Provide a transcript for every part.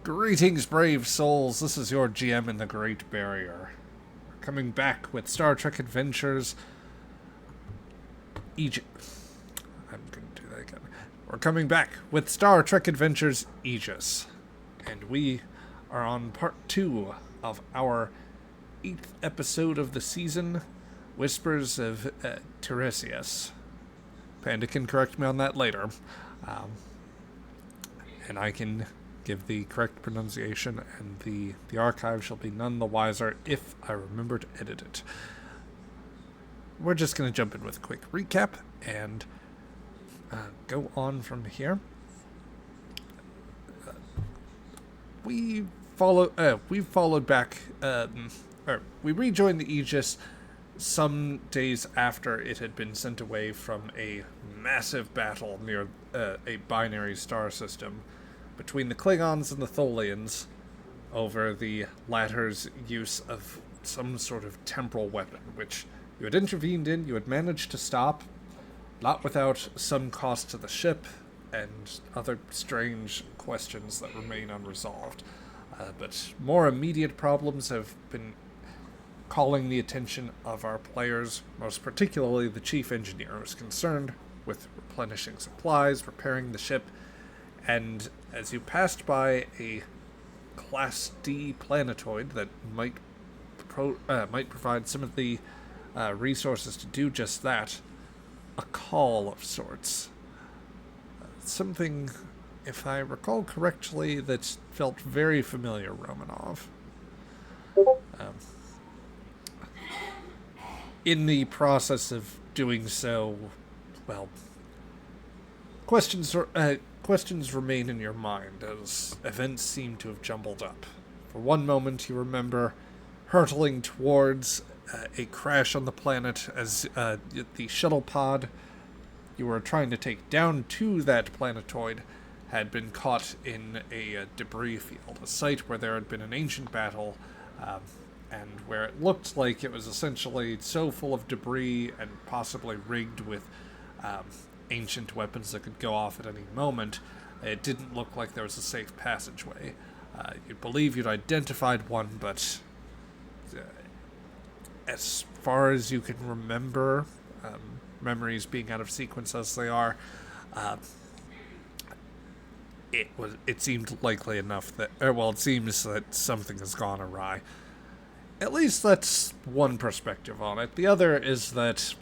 Greetings, brave souls. This is your GM in the Great Barrier. We're coming back with Star Trek Adventures Egypt. I'm going to do that again. We're coming back with Star Trek Adventures Aegis. And we are on part 2 of our 8th episode of the season, Whispers of Tiresias. Panda can correct me on that later. And I can give the correct pronunciation, and the archive shall be none the wiser if I remember to edit it. We're just going to jump in with a quick recap and go on from here. We rejoined the Aegis some days after it had been sent away from a massive battle near a binary star system between the Klingons and the Tholians over the latter's use of some sort of temporal weapon, which you had intervened in, you had managed to stop, not without some cost to the ship, and other strange questions that remain unresolved. But more immediate problems have been calling the attention of our players, most particularly the chief engineer, who is concerned with replenishing supplies, repairing the ship, and as you passed by a Class D planetoid that might provide some of the resources to do just that, a call of sorts. Something, if I recall correctly, that felt very familiar, Rominov. In the process of doing so, well, questions remain in your mind as events seem to have jumbled up. For one moment, you remember hurtling towards a crash on the planet as the shuttle pod you were trying to take down to that planetoid had been caught in a debris field, a site where there had been an ancient battle, and where it looked like it was essentially so full of debris and possibly rigged with ancient weapons that could go off at any moment, it didn't look like there was a safe passageway. You believe you'd identified one, but as far as you can remember, memories being out of sequence as they are, it seemed likely enough that, it seems that something has gone awry. At least that's one perspective on it. The other is that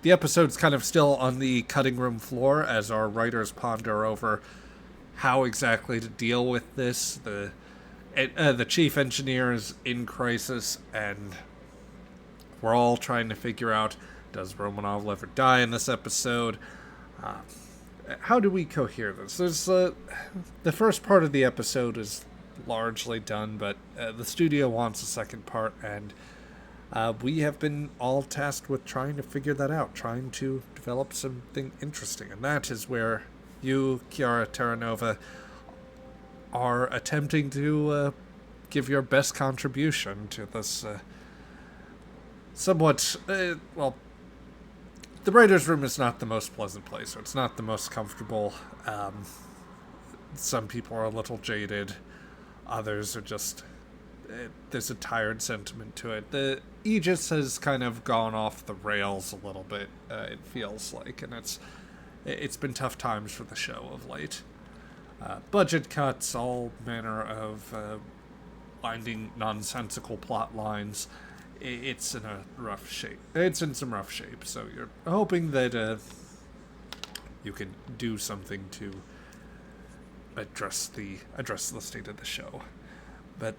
the episode's kind of still on the cutting room floor as our writers ponder over how exactly to deal with this. The chief engineer is in crisis, and we're all trying to figure out, does Rominov ever die in this episode? How do we cohere this? There's the first part of the episode is largely done, but the studio wants a second part, and we have been all tasked with trying to figure that out, trying to develop something interesting, and that is where you, Kiara Terranova, are attempting to give your best contribution to this somewhat, the writer's room is not the most pleasant place, so it's not the most comfortable. Some people are a little jaded, others are just, there's a tired sentiment to it. The Aegis has kind of gone off the rails a little bit, it feels like, and it's been tough times for the show of late. Budget cuts, all manner of winding nonsensical plot lines. It's in a rough shape. It's in some rough shape, so you're hoping that you can do something to address the state of the show. But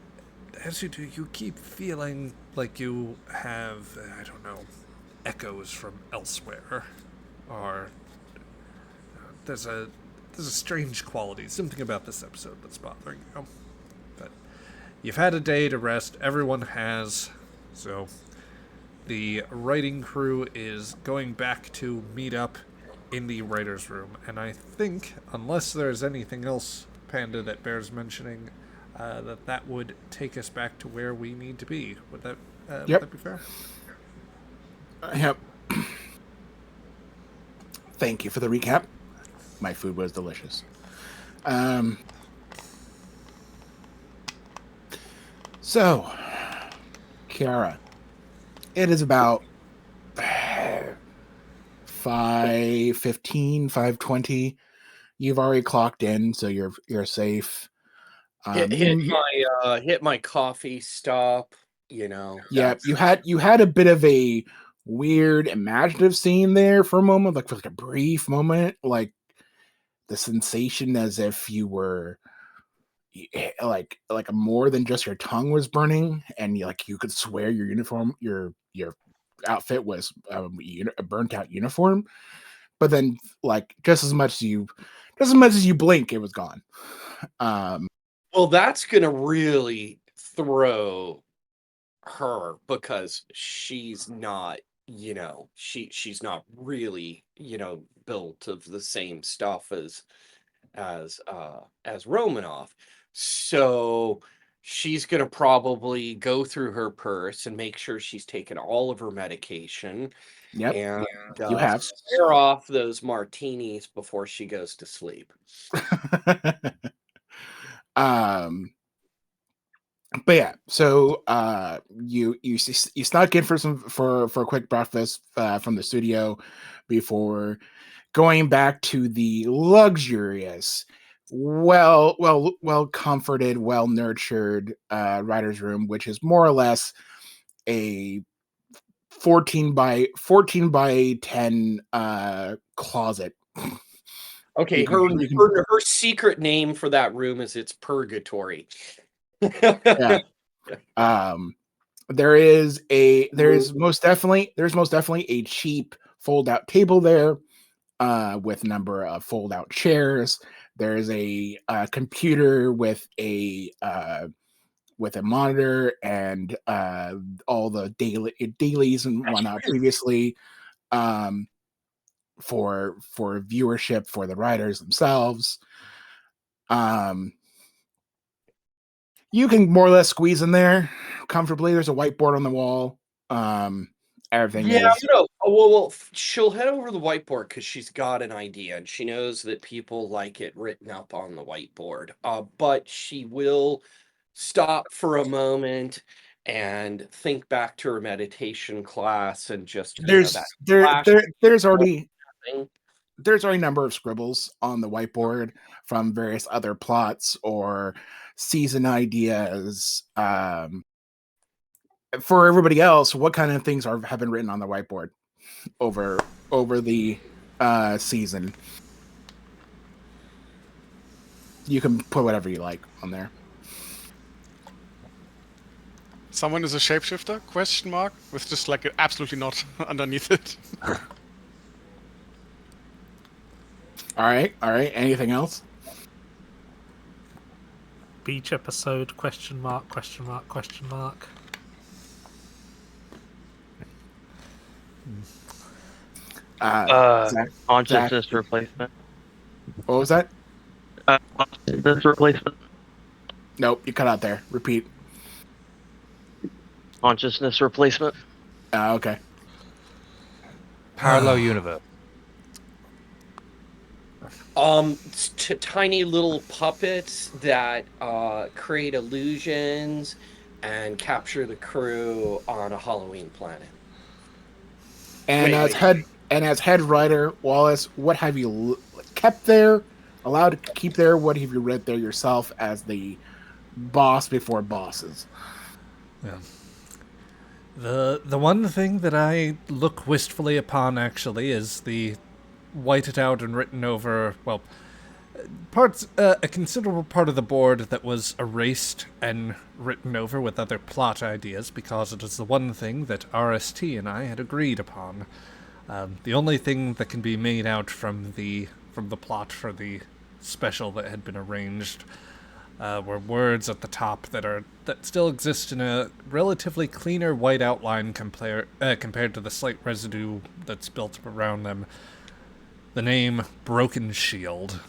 as you do, you keep feeling like you have, echoes from elsewhere, or there's a strange quality, something about this episode that's bothering you. But you've had a day to rest, everyone has, so the writing crew is going back to meet up in the writer's room, and I think, unless there's anything else, Panda, that bears mentioning, that would take us back to where we need to be. Would that be fair? Yep. Thank you for the recap. My food was delicious. So, Kiara, it is about 5:15, 5:20. You've already clocked in, so you're safe. Hit my coffee stop. Yeah, you had a bit of a weird imaginative scene there for a moment, like for like a brief moment, like the sensation as if you were like more than just your tongue was burning, and you could swear your uniform, your outfit was a burnt out uniform. But then, like just as much as you blink, it was gone. Well, that's gonna really throw her because she's not, she's not really, built of the same stuff as Romanov. So she's gonna probably go through her purse and make sure she's taken all of her medication Yep, and you have. stare off those martinis before she goes to sleep. But yeah, so you snuck in for a quick breakfast from the studio before going back to the luxurious, well comforted, well nurtured writer's room, which is more or less a 14 by 10 closet. Okay, her secret name for that room is it's purgatory. Yeah. There's most definitely a cheap fold out table there with a number of fold out chairs. There's a computer with a monitor and all the dailies and whatnot previously for viewership for the writers themselves. You can more or less squeeze in there comfortably. There's a whiteboard on the wall. Everything is. Well, she'll head over to the whiteboard because she's got an idea and she knows that people like it written up on the whiteboard. But she will stop for a moment and think back to her meditation class and just, that flash There's already thing. a number of scribbles on the whiteboard from various other plots or season ideas. For everybody else, what kind of things have been written on the whiteboard over the season? You can put whatever you like on there. Someone is a shapeshifter? Question mark with just like absolutely not underneath it. All right. Anything else? Beach episode? Question mark? Question mark? Question mark? Consciousness replacement. What was that? Consciousness replacement. Nope, you cut out there. Repeat. Consciousness replacement. Okay. Parallel universe. Tiny little puppets that create illusions and capture the crew on a Halloween planet. And as head writer, Wallace, what have you kept there, allowed to keep there? What have you read there yourself as the boss before bosses? Yeah. The one thing that I look wistfully upon, actually, is the whited out and written over, well, a considerable part of the board that was erased and written over with other plot ideas, because it is the one thing that RST and I had agreed upon. The only thing that can be made out from the plot for the special that had been arranged were words at the top that still exist in a relatively cleaner white outline compared to the slight residue that's built up around them. The name Broken Shield.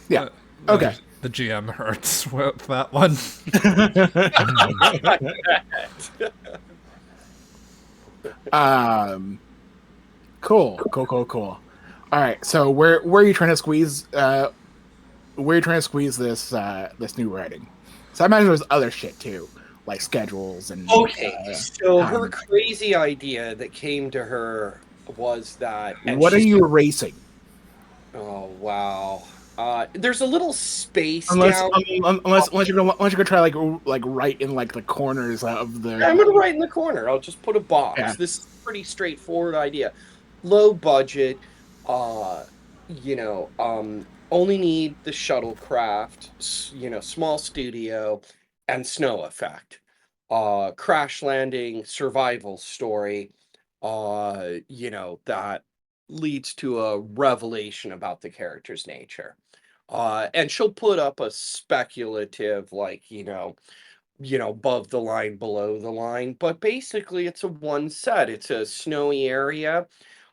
Yeah. Okay. The GM hurts with that one. Cool. All right. So where are you trying to squeeze? Where are you trying to squeeze this this new writing? So I imagine there's other shit too, like schedules and. Okay, so her time. crazy idea that came to her was that, and What are she's you erasing? oh wow, there's a little space Unless down. unless you're gonna try like right in like the corners of the. I'm gonna write in the corner. I'll just put a box. Yeah. This is a pretty straightforward idea. Low budget, uh, only need the shuttlecraft, small studio, and snow effect. Crash landing survival story, that leads to a revelation about the character's nature. And she'll put up a speculative, like, above the line, below the line. But basically, it's a one set. It's a snowy area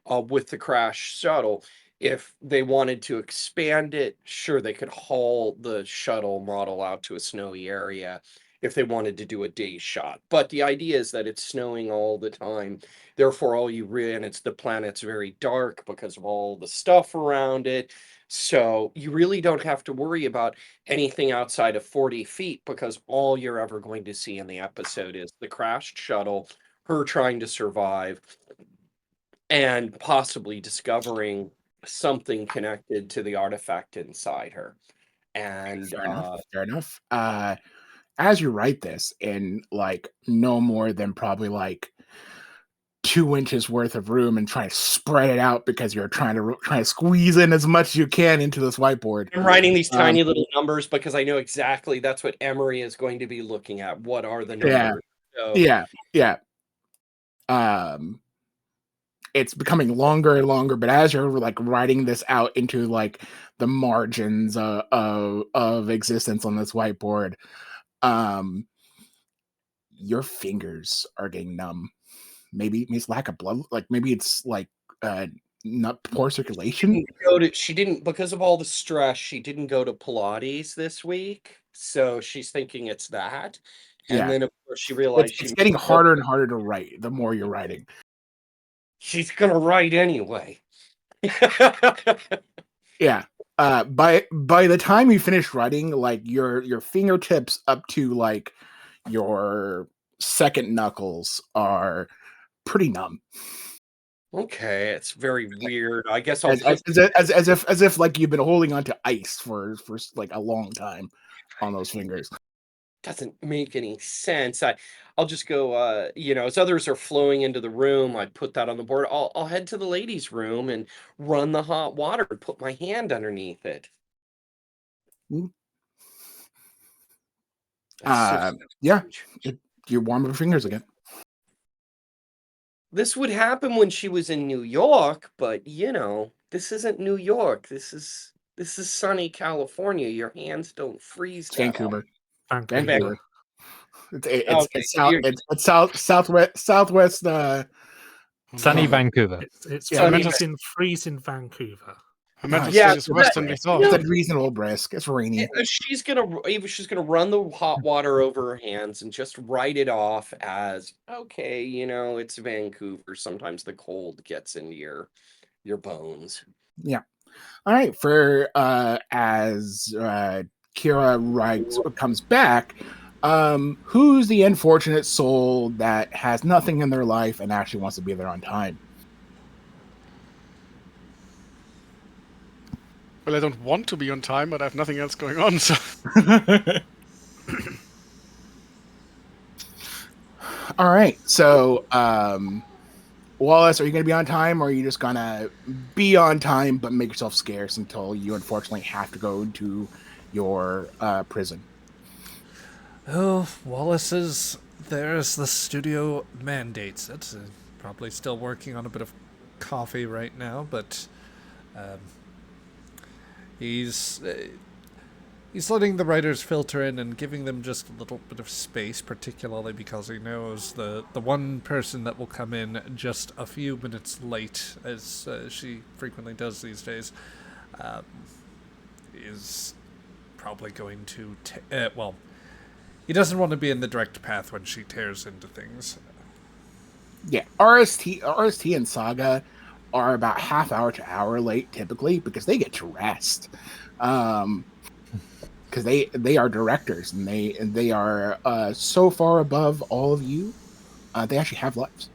with the crash shuttle. If they wanted to expand it, sure, they could haul the shuttle model out to a snowy area if they wanted to do a day shot. But the idea is that it's snowing all the time. Therefore, and it's the planet's very dark because of all the stuff around it. So you really don't have to worry about anything outside of 40 feet because all you're ever going to see in the episode is the crashed shuttle, her trying to survive, and possibly discovering something connected to the artifact inside her. And Fair enough. Fair enough. As you write this in like no more than probably like 2 inches worth of room and try to spread it out because you're trying to squeeze in as much as you can into this whiteboard. I'm writing these tiny little numbers because I know exactly that's what Emery is going to be looking at. What are the numbers? Yeah. It's becoming longer and longer, but as you're like writing this out into like the margins of existence on this whiteboard, your fingers are getting numb. Maybe it's lack of blood, like maybe it's like not poor circulation. She didn't, because of all the stress, she didn't go to Pilates this week. So she's thinking it's that. And then of course she realized it's getting harder and harder to write the more you're writing. She's gonna write anyway. Yeah. By the time you finish writing, like your fingertips up to like your second knuckles are pretty numb. Okay, it's very weird. I guess as if like you've been holding on to ice for like a long time on those fingers. Doesn't make any sense. I'll just go, as others are flowing into the room, I put that on the board. I'll head to the ladies' room and run the hot water and put my hand underneath it. You warm your fingers again. This would happen when she was in New York, but this isn't New York. This is sunny California. Your hands don't freeze. Vancouver. Vancouver. It's southwest. Sunny Vancouver. It's freezing Vancouver. I meant to say it's worse than we thought. It's reasonable brisk. It's rainy. She's gonna run the hot water over her hands and just write it off as okay. It's Vancouver. Sometimes the cold gets into your bones. Yeah. All right. For as Kira comes back, who's the unfortunate soul that has nothing in their life and actually wants to be there on time? Well, I don't want to be on time, but I have nothing else going on, so... All right, so, Wallace, are you going to be on time, or are you just going to be on time but make yourself scarce until you unfortunately have to go to your prison? Oh, Wallace is there as the studio mandates it. Probably still working on a bit of coffee right now, but... He's letting the writers filter in and giving them just a little bit of space, particularly because he knows the one person that will come in just a few minutes late, as she frequently does these days, is probably going to... he doesn't want to be in the direct path when she tears into things. Yeah, RST and Saga are about half hour to hour late typically because they get dressed. Because they are directors and they are so far above all of you, they actually have lives.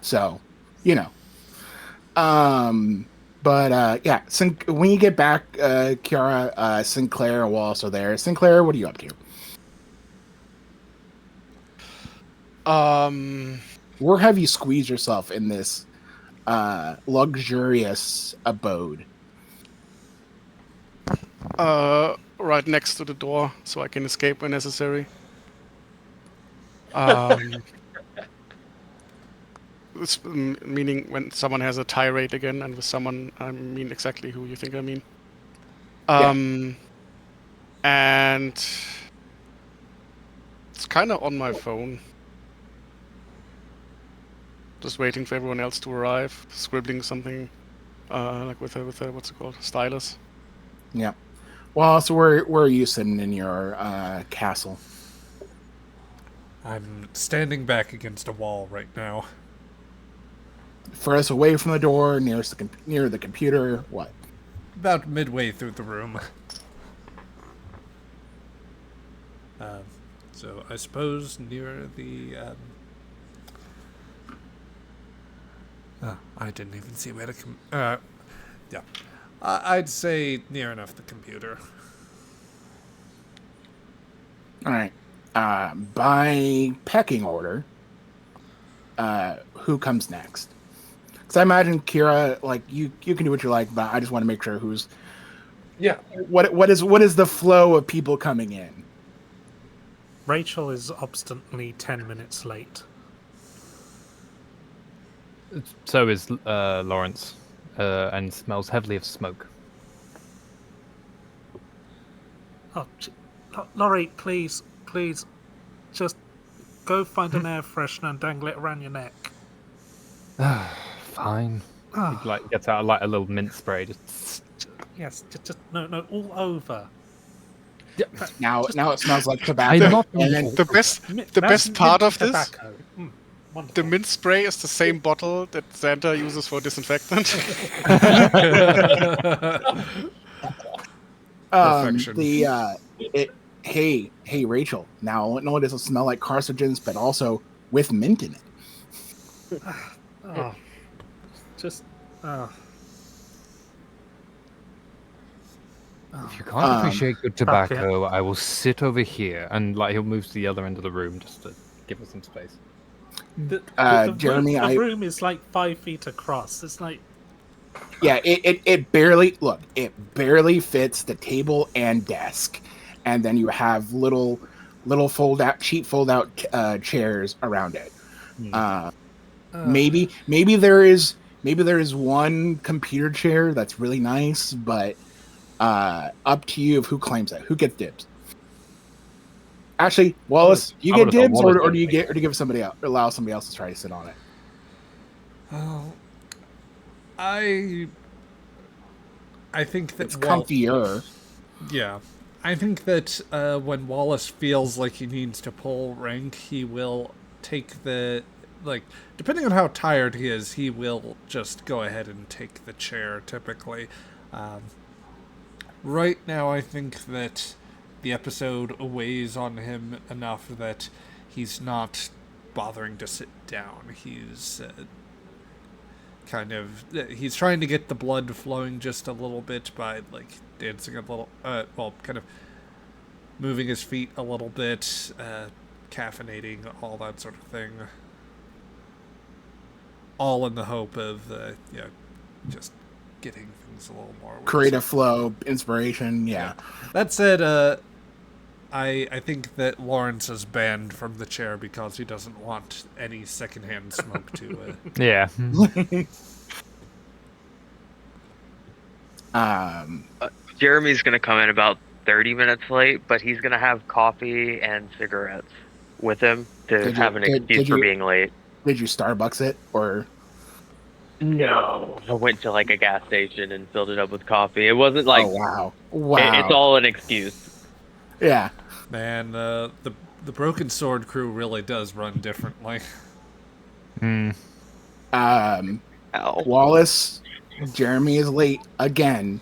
So, you know. But yeah, when you get back, Kiara, Sinclair will also there. Sinclair, what are you up to? Where have you squeezed yourself in this luxurious abode? Right next to the door, so I can escape when necessary. Meaning when someone has a tirade again, and with someone I mean exactly who you think I mean. And it's kind of on my phone. Just waiting for everyone else to arrive, scribbling something, like with a what's it called, stylus. Yeah. Well, so where are you sitting in your castle? I'm standing back against a wall right now. Furthest away from the door, near the computer. What? About midway through the room. So I suppose near the. I didn't even see where to yeah. I'd say near enough the computer. All right. By pecking order, who comes next? Because I imagine Kira, like you can do what you like, but I just want to make sure who's. Yeah. What is the flow of people coming in? Rachel is obstinately 10 minutes late. So is Lawrence, and smells heavily of smoke. Oh, Laurie, please, just go find an air freshener and dangle it around your neck. Fine. He gets out a little mint spray. Just Yes, just no, all over. Now it smells like tobacco. I'm not. The best part of this, tobacco. the mint spray is the same bottle that Santa uses for disinfectant. Perfection. Hey Rachel. Now not only does it smell like carcinogens, but also with mint in it. Oh, just. If you can't appreciate good tobacco, I will sit over here, and he'll move to the other end of the room just to give us some space. Jeremy, the room is like 5 feet across. It's like. Yeah, it barely fits the table and desk, and then you have little cheap fold out chairs around it. Maybe there is one computer chair that's really nice, but up to you of who claims that. Who gets dibs? Actually, Wallace, you get dibs, or do you give somebody else, allow somebody else to try to sit on it? Oh, I think that It's comfier. Yeah, I think that when Wallace feels like he needs to pull rank, he will take the depending on how tired he is, he will just go ahead and take the chair. Typically, right now, I think that the episode weighs on him enough that he's not bothering to sit down. He's he's trying to get the blood flowing just a little bit by dancing a little, kind of moving his feet a little bit, caffeinating, all that sort of thing. All in the hope of just getting things a little more creative flow, inspiration. Yeah. That said, I think that Lawrence is banned from the chair because he doesn't want any secondhand smoke to. Yeah. Jeremy's gonna come in about 30 minutes late, but he's gonna have coffee and cigarettes with him to have an excuse for being late. Did you Starbucks it, or? No. I went to a gas station and filled it up with coffee. It wasn't like... Oh, wow. It's all an excuse. Man, the Broken Sword crew really does run differently. Hmm. Ow. Wallace, Jeremy is late again.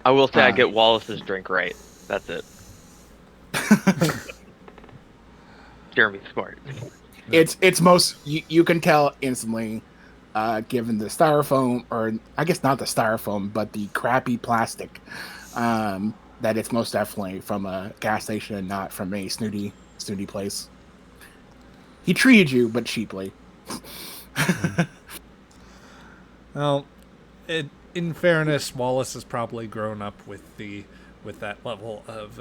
I will say I get Wallace's drink right. That's it. Jeremy's smart. It's most you can tell instantly, given the styrofoam, or I guess not the styrofoam, but the crappy plastic, that it's most definitely from a gas station and not from a snooty place. He treated you, but cheaply. Well, in fairness, Wallace has probably grown up with that level of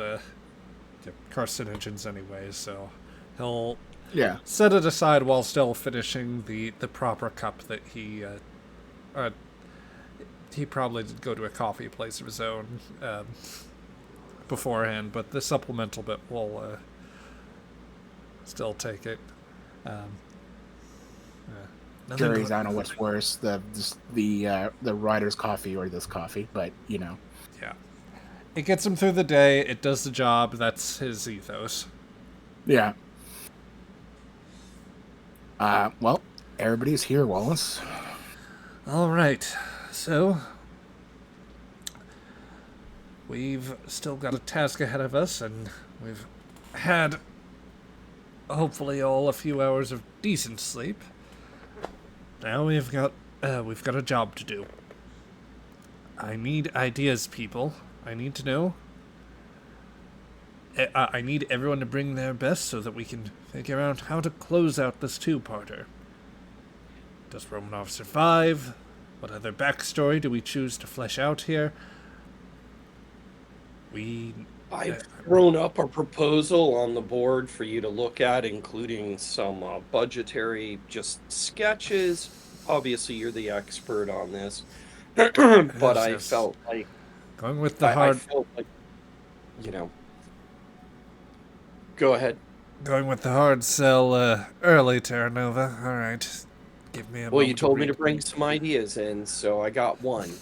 carcinogens anyway, so he'll set it aside while still finishing the proper cup that he probably did go to a coffee place of his own beforehand, but the supplemental bit will still take it. Jury's out on what's worse, the writer's coffee or this coffee, but you know. Yeah. It gets him through the day, it does the job, that's his ethos. Yeah. Well, everybody's here, Wallace. Alright, so we've still got a task ahead of us, and we've had hopefully all a few hours of decent sleep. Now we've got a job to do. I need ideas, people. I need to know. I need everyone to bring their best so that we can figure out how to close out this two-parter. Does Rominov survive? What other backstory do we choose to flesh out here? I've thrown up a proposal on the board for you to look at, including some budgetary just sketches. Obviously, you're the expert on this, but I felt like going with the hard. I felt like, go ahead. Going with the hard sell early, Terranova. All right, give me a. Well, you told me to bring some ideas in, so I got one.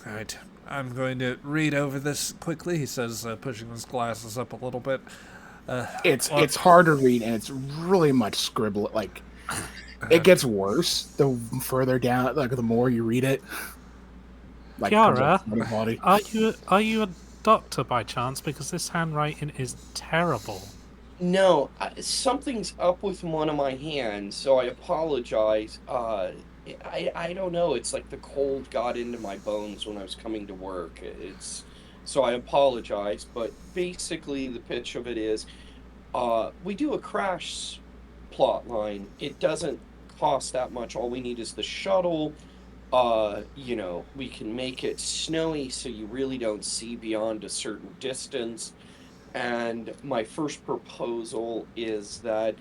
All right. I'm going to read over this quickly, he says, pushing his glasses up a little bit. It's hard to read, and it's really much scribble. Like, it gets worse the further down, like the more you read it. Like, Kiara, are you a doctor by chance? Because this handwriting is terrible. No, something's up with one of my hands, so I apologize. I don't know. It's like the cold got into my bones when I was coming to work. So I apologize. But basically, the pitch of it is, we do a crash plot line. It doesn't cost that much. All we need is the shuttle. We can make it snowy so you really don't see beyond a certain distance. And my first proposal is that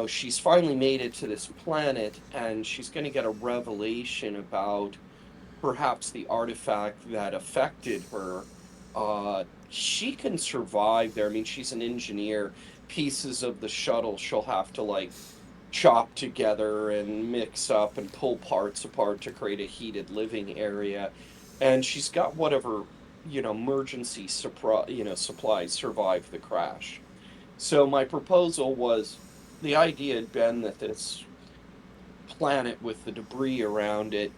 she's finally made it to this planet, and she's going to get a revelation about perhaps the artifact that affected her. She can survive there. I mean, she's an engineer. Pieces of the shuttle she'll have to, chop together and mix up and pull parts apart to create a heated living area. And she's got whatever, emergency supplies survive the crash. So my proposal was, the idea had been that this planet with the debris around it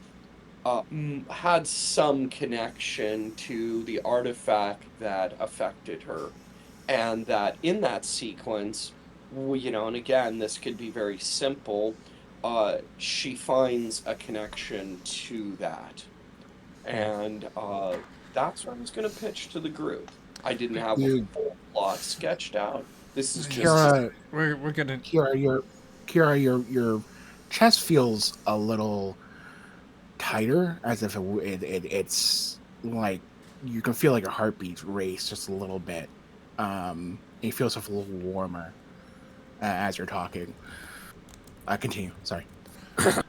had some connection to the artifact that affected her. And that in that sequence, and again, this could be very simple, she finds a connection to that. And that's what I was going to pitch to the group. I didn't have a full plot sketched out. This is Kira, just we're gonna Kira, your chest feels a little tighter, as if it's like you can feel like your heartbeat race just a little bit. It feels a little warmer as you're talking. Continue. Sorry.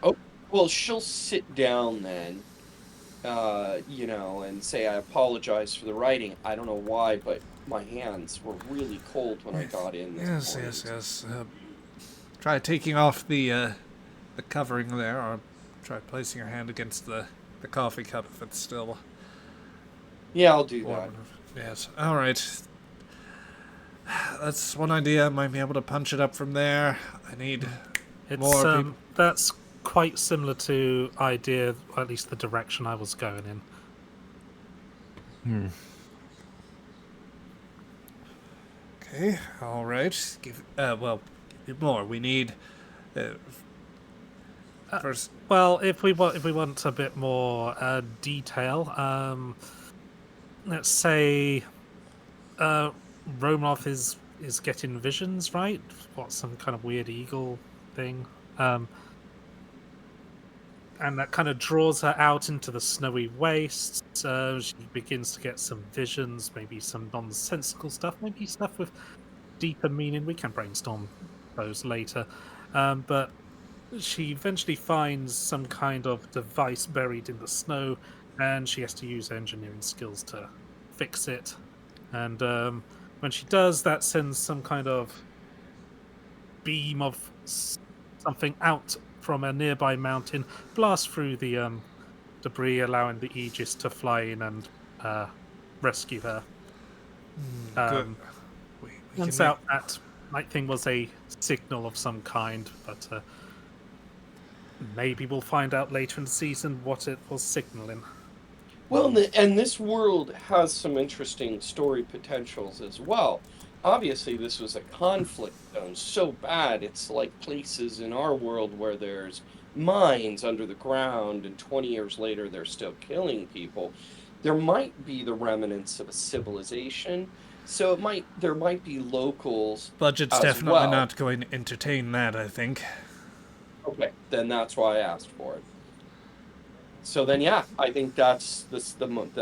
Oh, well, she'll sit down then. And say, I apologize for the writing. I don't know why, but my hands were really cold when I got in. Yes. Try taking off the covering there, or try placing your hand against the coffee cup if it's still. Yeah, I'll do that. Yes. All right. That's one idea. I might be able to punch it up from there. I need more people. That's quite similar to idea, or at least the direction I was going in. Okay. All right. Give more. We need first. Well, if we want a bit more detail, let's say Rominov is getting visions, right? What, some kind of weird eagle thing? And that kind of draws her out into the snowy wastes. She begins to get some visions, maybe some nonsensical stuff, maybe stuff with deeper meaning. We can brainstorm those later. But she eventually finds some kind of device buried in the snow, and she has to use engineering skills to fix it. And when she does, that sends some kind of beam of something out from a nearby mountain, blast through the debris, allowing the Aegis to fly in and rescue her. Turns out that night thing was a signal of some kind, but maybe we'll find out later in the season what it was signaling. Well, and this world has some interesting story potentials as well. Obviously, this was a conflict zone so bad, it's like places in our world where there's mines under the ground, and 20 years later they're still killing people. There might be the remnants of a civilization, so there might be locals. Budget's as definitely well. not going to entertain that, I think. Okay, then that's why I asked for it. So then, yeah, I think that's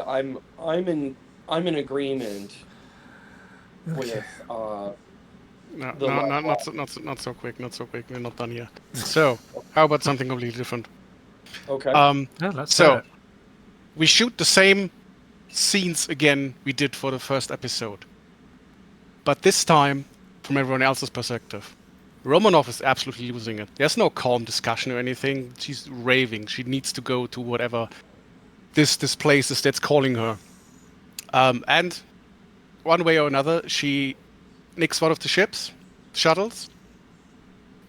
I'm in agreement with Not so quick. We're not done yet. So, how about something completely different? Okay. Let's So we shoot the same scenes again we did for the first episode, but this time from everyone else's perspective. Romanov is absolutely losing it. There's no calm discussion or anything. She's raving. She needs to go to whatever this place is that's calling her. And one way or another, she nicks one of the shuttles,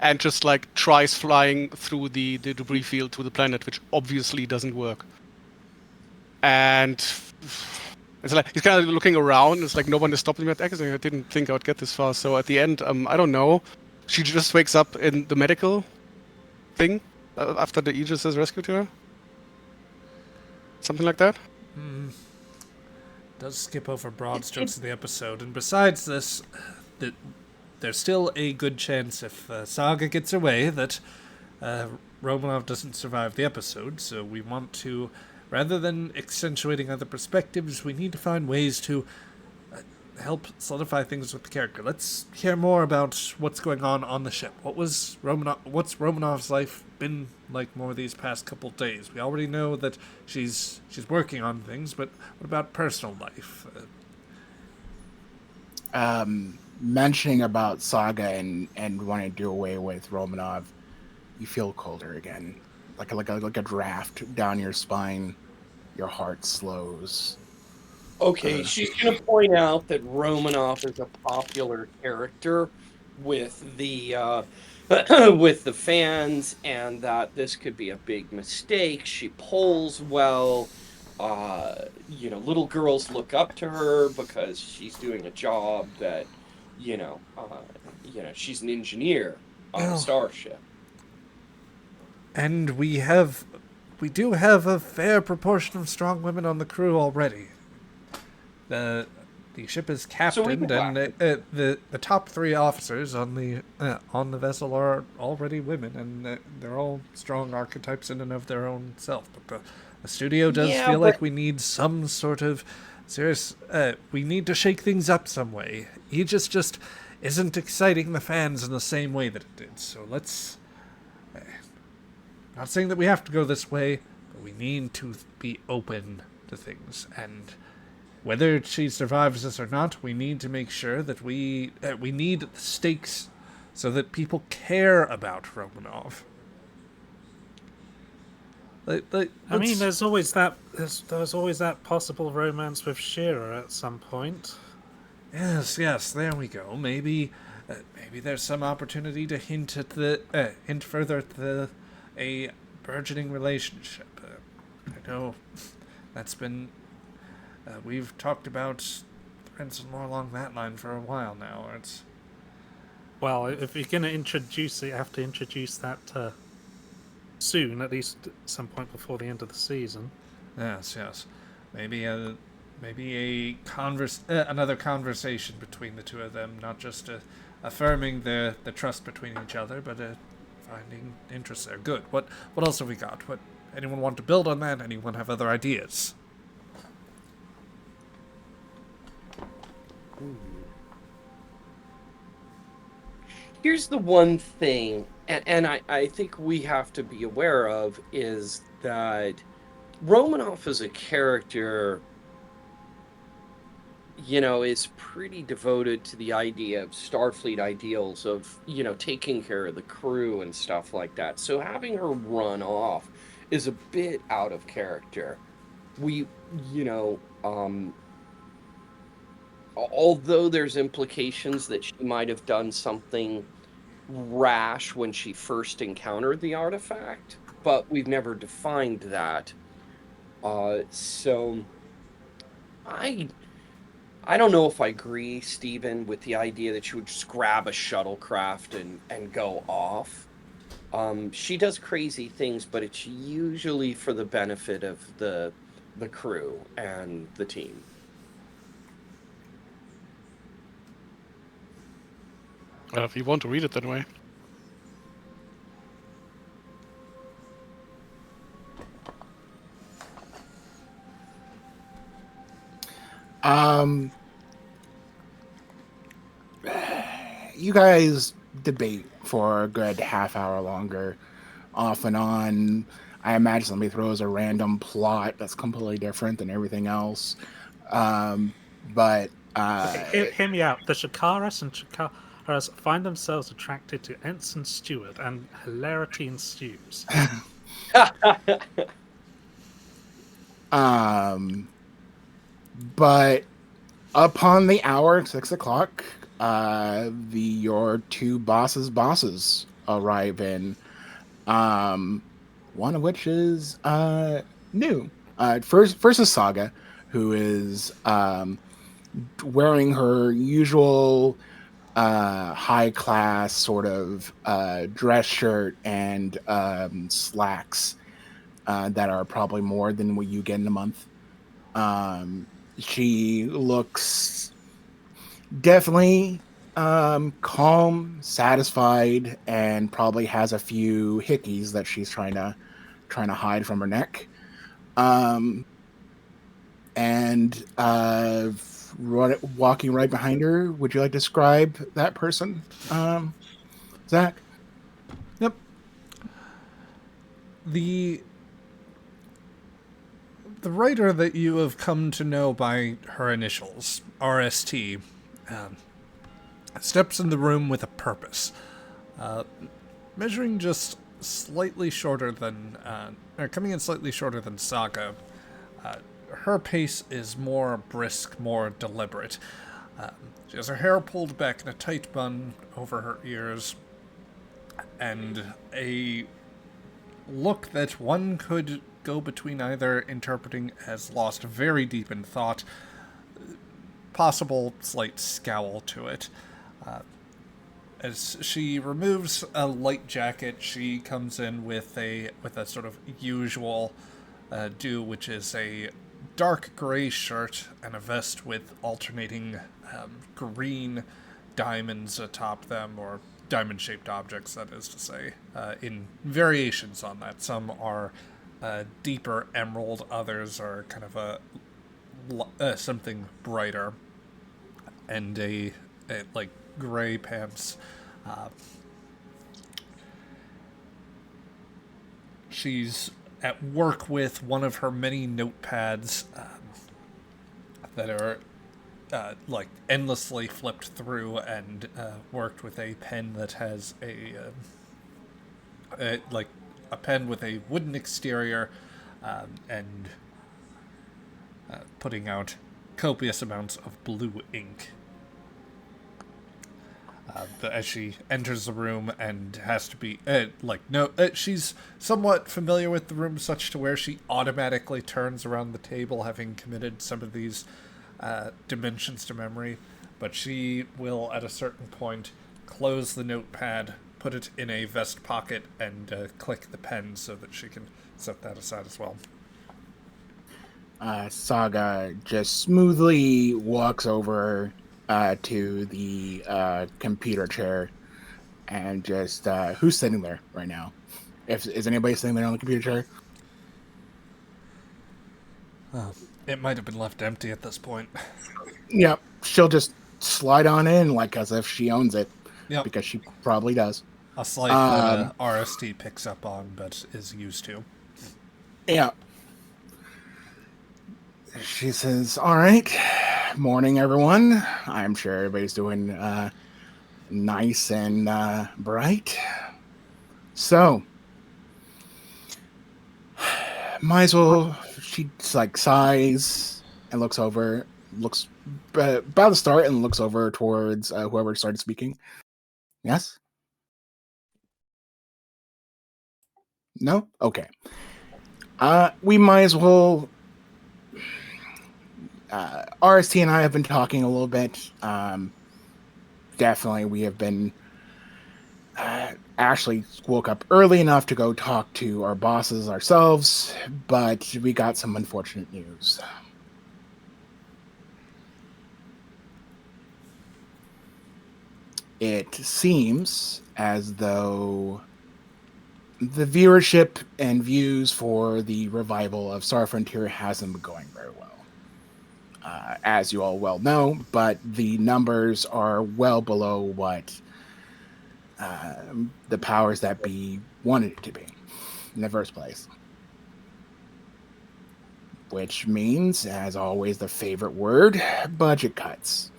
and just like tries flying through the debris field to the planet, which obviously doesn't work. And it's like he's kind of looking around. It's like no one is stopping me. I didn't think I would get this far. So at the end, I don't know. She just wakes up in the medical thing after the Aegis has rescued her. Something like that. Does skip over broad strokes of the episode, and besides this, there's still a good chance if Saga gets away that Romanov doesn't survive the episode. So we want to, rather than accentuating other perspectives, we need to find ways to help solidify things with the character. Let's hear more about what's going on the ship. What's Romanov's life been like more these past couple days? We already know that she's working on things, but what about personal life? Mentioning about Saga and wanting to do away with Romanov, you feel colder again, like a draft down your spine. Your heart slows. Okay, she's going to point out that Romanov is a popular character with the with the fans, and that this could be a big mistake. She polls well. Little girls look up to her because she's doing a job that, she's an engineer on a starship. And we do have a fair proportion of strong women on the crew already. The ship is captained, and the top 3 officers on the vessel are already women, and they're all strong archetypes in and of their own self. But the studio does feel like we need some sort of serious. We need to shake things up some way. Aegis just isn't exciting the fans in the same way that it did. So let's. Not saying that we have to go this way, but we need to be open to things. And whether she survives this or not, we need to make sure that we need the stakes so that people care about Romanov. I mean, there's always that possible romance with Shira at some point. Yes, there we go. Maybe there's some opportunity to hint further at a burgeoning relationship. I know that's been we've talked about friends more along that line for a while now. Well, if you're going to introduce it, you have to introduce that soon, at least at some point before the end of the season. Yes. Maybe another conversation between the two of them, not just affirming the trust between each other, but finding interest there. Good. What else have we got? Anyone want to build on that? Anyone have other ideas? Here's the one thing, and I think we have to be aware of, is that Rominov as a character, is pretty devoted to the idea of Starfleet ideals of, taking care of the crew and stuff like that. So having her run off is a bit out of character. Although there's implications that she might have done something rash when she first encountered the artifact, but we've never defined that. So I don't know if I agree, Stephen, with the idea that you would just grab a shuttlecraft and go off. She does crazy things, but it's usually for the benefit of the crew and the team. Well, if you want to read it that way. You guys debate for a good half hour longer, off and on. I imagine somebody throws a random plot that's completely different than everything else. But hear me out. The Shakaras and Shakaras find themselves attracted to Ensign Stewart, and hilarity ensues. But upon the hour 6 o'clock, your two bosses arrive in. One of which is new. First is Saga, who is wearing her usual high class sort of dress shirt and slacks that are probably more than what you get in a month. She looks definitely calm, satisfied, and probably has a few hickeys that she's trying to hide from her neck. And walking right behind her, would you like to describe that person, Zach? Yep. The writer that you have come to know by her initials, RST, steps in the room with a purpose. Measuring just slightly shorter than, coming in slightly shorter than Saga, her pace is more brisk, more deliberate. She has her hair pulled back in a tight bun over her ears, and a look that one could go between either interpreting as lost very deep in thought, possible slight scowl to it. As she removes a light jacket, she comes in with a sort of usual do, which is a dark gray shirt and a vest with alternating green diamonds atop them, or diamond-shaped objects, that is to say, in variations on that. Some are deeper emerald, others are kind of something brighter, and a like gray pants. She's at work with one of her many notepads that are like endlessly flipped through, and worked with a pen that has a like a pen with a wooden exterior and putting out copious amounts of blue ink. As she enters the room and has to be she's somewhat familiar with the room, such to where she automatically turns around the table, having committed some of these dimensions to memory. But she will, at a certain point, close the notepad, put it in a vest pocket, and click the pen so that she can set that aside as well. Saga just smoothly walks over to the computer chair and just who's sitting there right now? Is anybody sitting there on the computer chair? It might have been left empty at this point. Yep, she'll just slide on in like as if she owns it. Yep. Because she probably does. A slight that RST picks up on, but is used to. Yeah. She says, all right, morning, everyone. I'm sure everybody's doing nice and bright. So, might as well, she like sighs and looks about to start and looks over towards whoever started speaking. Yes? No? Okay. We might as well... RST and I have been talking a little bit. Definitely, we have been... Ashley woke up early enough to go talk to our bosses ourselves, but we got some unfortunate news. It seems as though the viewership and views for the revival of Star Frontier hasn't been going very well. As you all well know, but the numbers are well below what the powers that be wanted it to be in the first place. Which means, as always, the favorite word, budget cuts.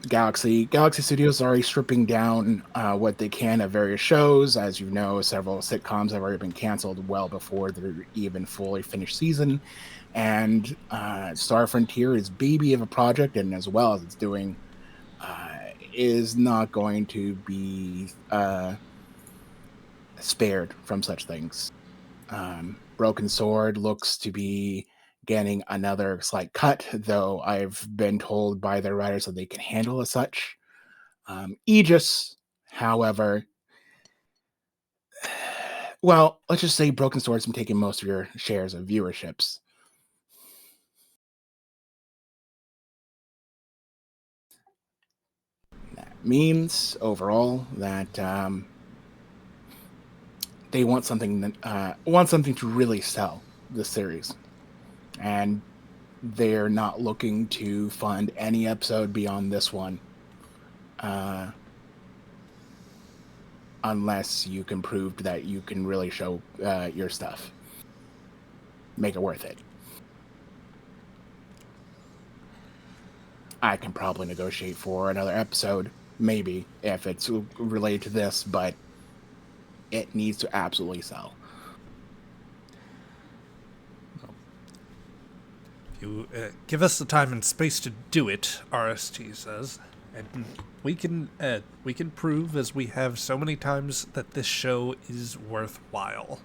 Galaxy Studios are already stripping down what they can of various shows. As you know, several sitcoms have already been canceled well before they're even fully finished season. And Star Frontier is baby of a project, and as well as it's doing, is not going to be spared from such things. Broken Sword looks to be getting another slight cut, though I've been told by their writers that they can handle as such. Aegis, however, well, let's just say Broken Sword's been taking most of your shares of viewerships. That means overall that they want something to really sell this series, and they're not looking to fund any episode beyond this one, unless you can prove that you can really show your stuff, make it worth it. I can probably negotiate for another episode, maybe, if it's related to this, but it needs to absolutely sell. If you give us the time and space to do it, RST says, and we can prove, as we have so many times, that this show is worthwhile.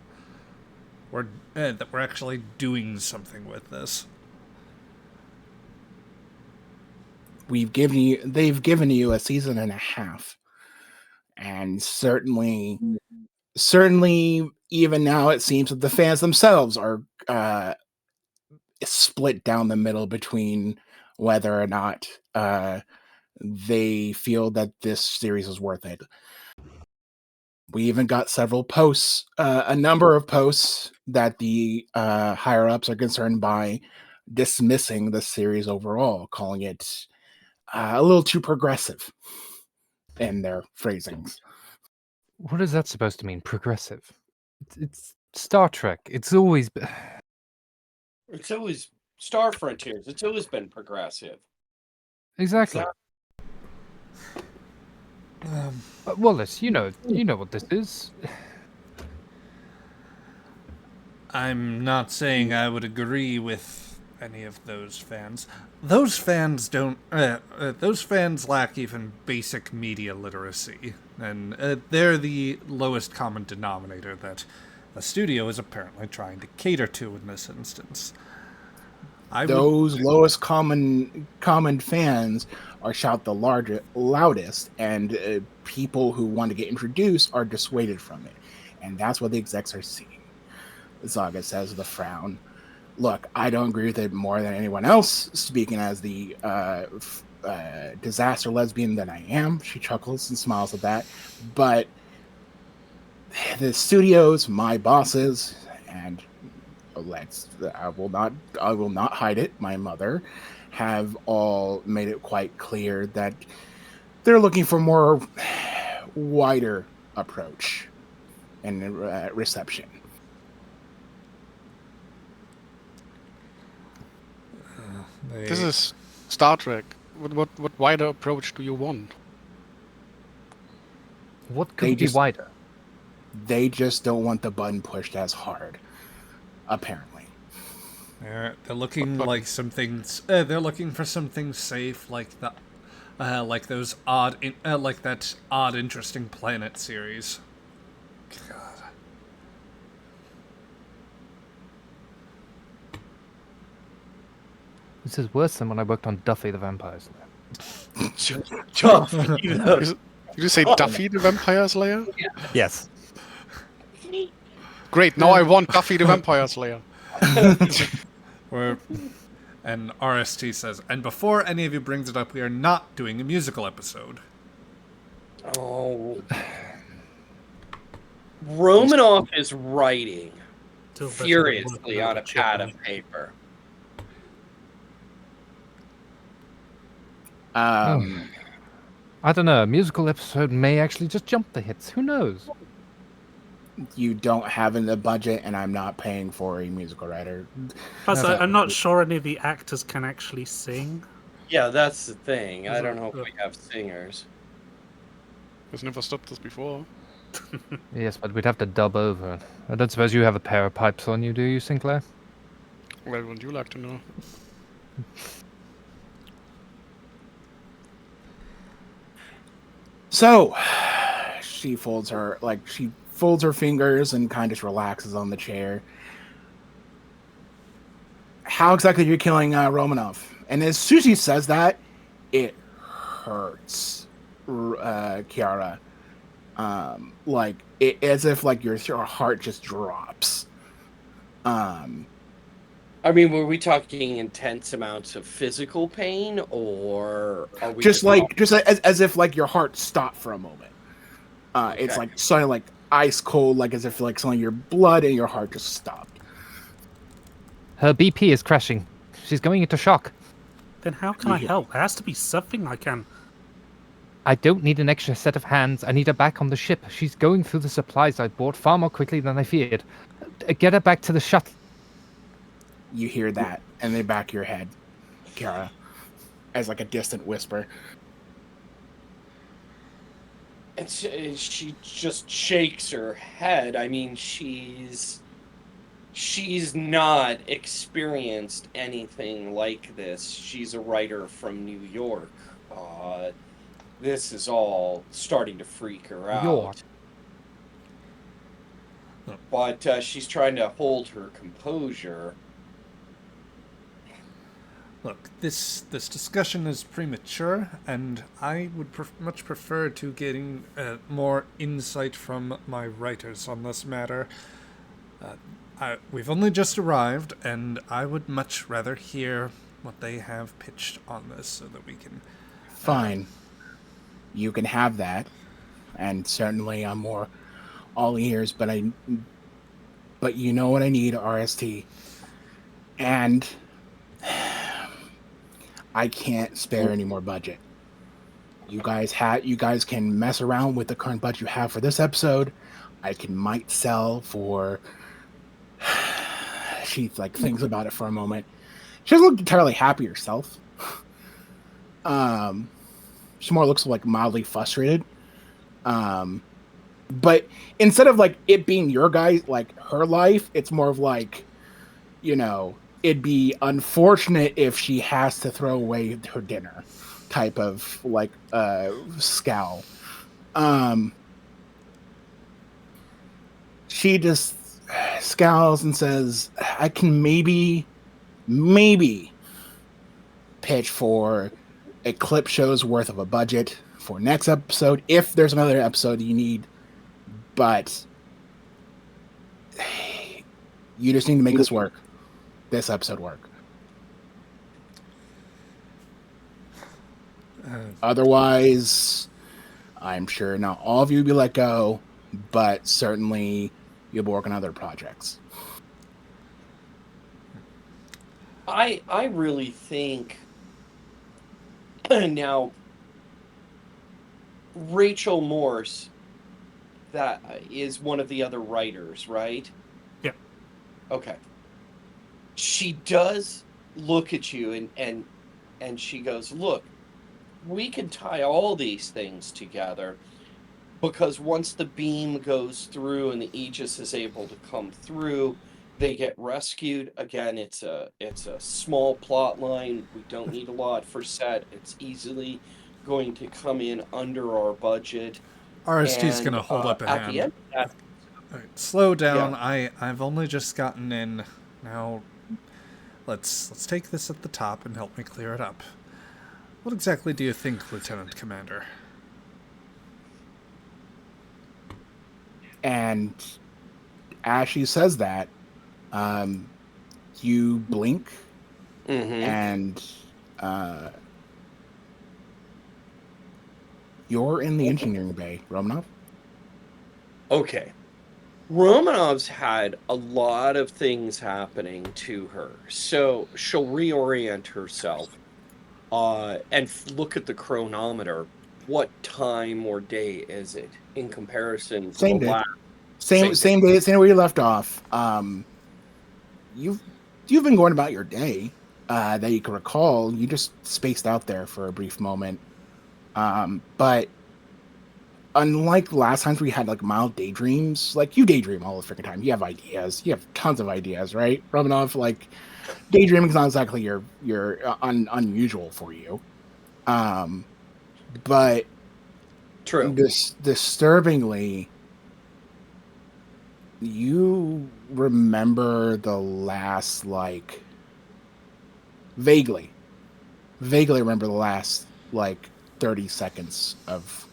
That we're actually doing something with this. They've given you a season and a half, and certainly even now it seems that the fans themselves are split down the middle between whether or not they feel that this series is worth it. We even got several posts, a number of posts that the higher ups are concerned by dismissing the series overall, calling it a little too progressive in their phrasings. What is that supposed to mean, progressive? It's Star Trek. It's always Star Frontiers. It's always been progressive. Exactly. Wallace, you know what this is. I'm not saying I would agree with any of those fans. Those fans don't. Those fans lack even basic media literacy, and they're the lowest common denominator that the studio is apparently trying to cater to in this instance. Those lowest common fans are shout the loudest, and people who want to get introduced are dissuaded from it, and that's what the execs are seeing. Zaga says with a frown. Look, I don't agree with it more than anyone else, speaking as the disaster lesbian that I am. She chuckles and smiles at that. But the studios, my bosses, and I will not hide it, my mother, have all made it quite clear that they're looking for more wider approach and reception. This is Star Trek. What wider approach do you want? What could be wider? They just don't want the button pushed as hard, apparently. They're looking like some things. They're looking for something safe, like like those like that odd, interesting planet series. God. This is worse than when I worked on Duffy the Vampire Slayer. Did you say Duffy the Vampire Slayer? Yes. Great, now I want Duffy the Vampire Slayer. And RST says, and before any of you brings it up, we are not doing a musical episode. Oh. Rominov is writing furiously on a pad of paper. I don't know. A musical episode may actually just jump the hits. Who knows? You don't have in the budget, and I'm not paying for a musical writer. Plus, I'm not sure any of the actors can actually sing. Yeah, that's the thing. I don't know if we have singers. I've never stopped this before. Yes, but we'd have to dub over. I don't suppose you have a pair of pipes on you, do you, Sinclair? Well, would you like to know? So, she folds her fingers and kind of just relaxes on the chair. How exactly are you killing Rominov? And as Sushi says that, it hurts, Kiara. As if your heart just drops. I mean, were we talking intense amounts of physical pain, or are we just as if your heart stopped for a moment? Okay. It's like suddenly like ice cold, like as if like suddenly your blood and your heart just stopped. Her BP is crashing. She's going into shock. Then how can I help? There has to be something I can. I don't need an extra set of hands. I need her back on the ship. She's going through the supplies I bought far more quickly than I feared. Get her back to the shuttle. You hear that in the back of your head, Kiara, as like a distant whisper. And she just shakes her head. I mean, she's not experienced anything like this. She's a writer from New York. This is all starting to freak her out. But she's trying to hold her composure. Look, this discussion is premature, and I would much prefer to getting more insight from my writers on this matter. We've only just arrived, and I would much rather hear what they have pitched on this so that we can... Fine. You can have that, and certainly I'm more all ears, but you know what I need, RST. And... I can't spare any more budget. You guys can mess around with the current budget you have for this episode. I might sell for. She thinks about it for a moment. She doesn't look entirely happy herself. She more looks mildly frustrated. But instead of like it being your guy, like her life, it's more of like, it'd be unfortunate if she has to throw away her dinner type of like scowl. She just scowls and says, I can maybe pitch for a clip show's worth of a budget for next episode if there's another episode you need, but you just need to make this episode work. Otherwise, I'm sure not all of you will be let go, but certainly you'll be working on other projects. I really think now Rachel Morse, that is one of the other writers, right? Yeah. Okay. She does look at you and she goes, look, we can tie all these things together because once the beam goes through and the Aegis is able to come through, they get rescued. Again, it's a small plot line. We don't need a lot for set. It's easily going to come in under our budget. RST's going to hold up a at hand. the end of that, All right, slow down. Yeah. I've only just gotten in. Now, let's take this at the top and help me clear it up. What exactly do you think, Lieutenant Commander? And as she says that, you blink, and you're in the engineering bay, Rominov. Okay. Romanov's had a lot of things happening to her, so she'll reorient herself and look at the chronometer. What time or day is it in comparison to Same the day. last? Same day, same where you left off. You've been going about your day that you can recall. You just spaced out there for a brief moment. But unlike last times we had like mild daydreams, like you daydream all the freaking time. You have ideas. You have tons of ideas, right, Romanov? Like daydreaming is not exactly your unusual for you. But True. Disturbingly, you remember the last, like, vaguely remember the last, like, 30 seconds of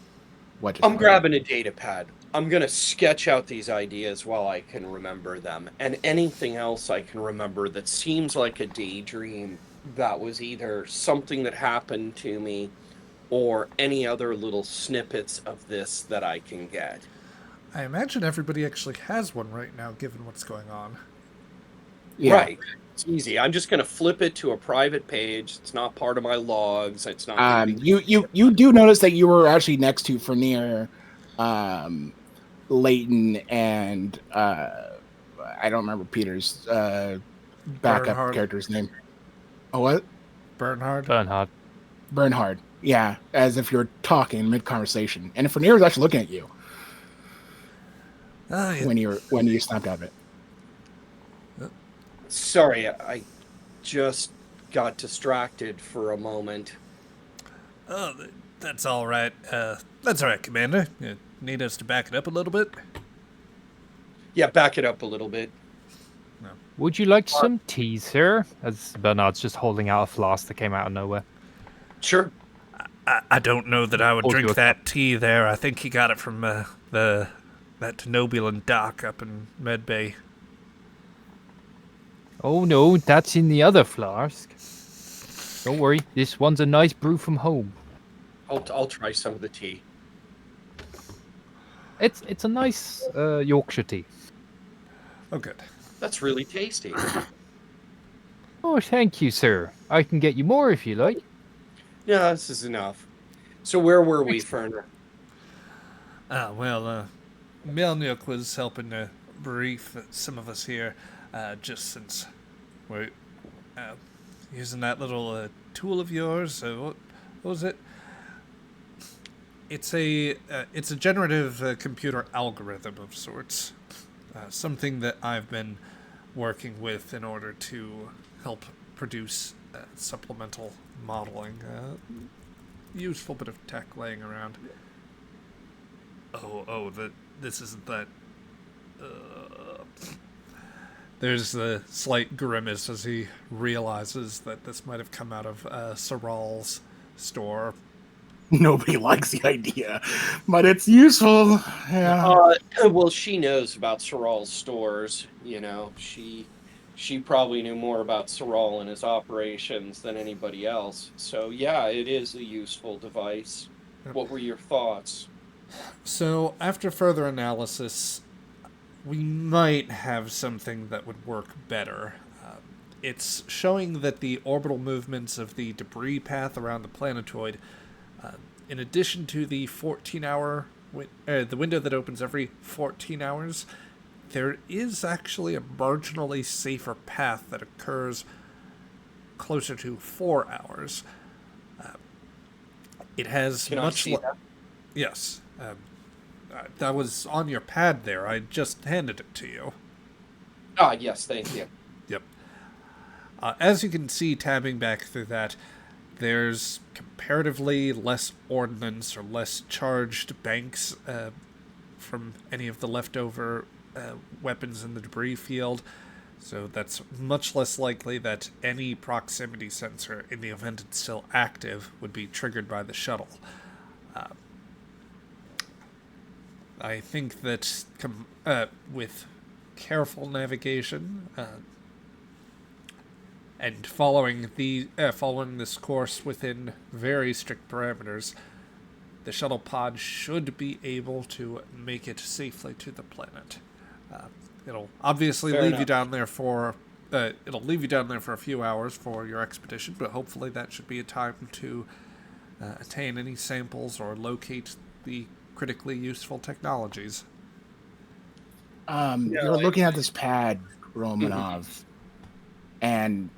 what just happened. Grabbing a data pad. I'm going to sketch out these ideas while I can remember them. And anything else I can remember that seems like a daydream that was either something that happened to me or any other little snippets of this that I can get. I imagine everybody actually has one right now, given what's going on. Yeah. Right. It's easy. I'm just going to flip it to a private page. It's not part of my logs. It's not. You do notice that you were actually next to Fernier, Leighton, and I don't remember Peter's backup Bernhard. character's name. Oh, what? Bernhard. Bernhard. Yeah, as if you're talking mid-conversation, and Fernier was actually looking at you when you snapped out of it. Sorry, I just got distracted for a moment. Oh, that's all right. That's all right, Commander. You need us to back it up a little bit? Yeah, back it up a little bit. No. Would you like some tea, sir? As Bernard's just holding out a flask that came out of nowhere. Sure. I don't know that I would Hold drink your that tea there. I think he got it from that Tenobulan dock up in Medbay. Oh no, that's in the other flask. Don't worry, this one's a nice brew from home. I'll try some of the tea. It's a nice Yorkshire tea. Oh, good. That's really tasty. Oh, thank you, sir. I can get you more if you like. Yeah, this is enough. So where were we, Ferner? Melnyuk was helping to brief some of us here, just since we're using that little tool of yours. What was it? It's a generative computer algorithm of sorts. Something that I've been working with in order to help produce supplemental modeling. Useful bit of tech laying around. This isn't that. There's a slight grimace as he realizes that this might have come out of Saral's store. Nobody likes the idea, but it's useful. Yeah. Well, she knows about Saral's stores. You know, she probably knew more about Saral and his operations than anybody else. So yeah, it is a useful device. What were your thoughts? So, after further analysis, we might have something that would work better. It's showing that the orbital movements of the debris path around the planetoid, in addition to the 14-hour, the window that opens every 14 hours, there is actually a marginally safer path that occurs closer to 4 hours. It has Can I see that? Yes. That was on your pad there. I just handed it to you. Ah, yes, thank you. Yep. As you can see, tabbing back through that, there's comparatively less ordnance or less charged banks from any of the leftover weapons in the debris field. So that's much less likely that any proximity sensor, in the event it's still active, would be triggered by the shuttle. I think that with careful navigation and following this course within very strict parameters, the shuttle pod should be able to make it safely to the planet. It'll obviously leave you down there for a few hours for your expedition, but hopefully that should be a time to attain any samples or locate the critically useful technologies. You're looking at this pad, Rominov, and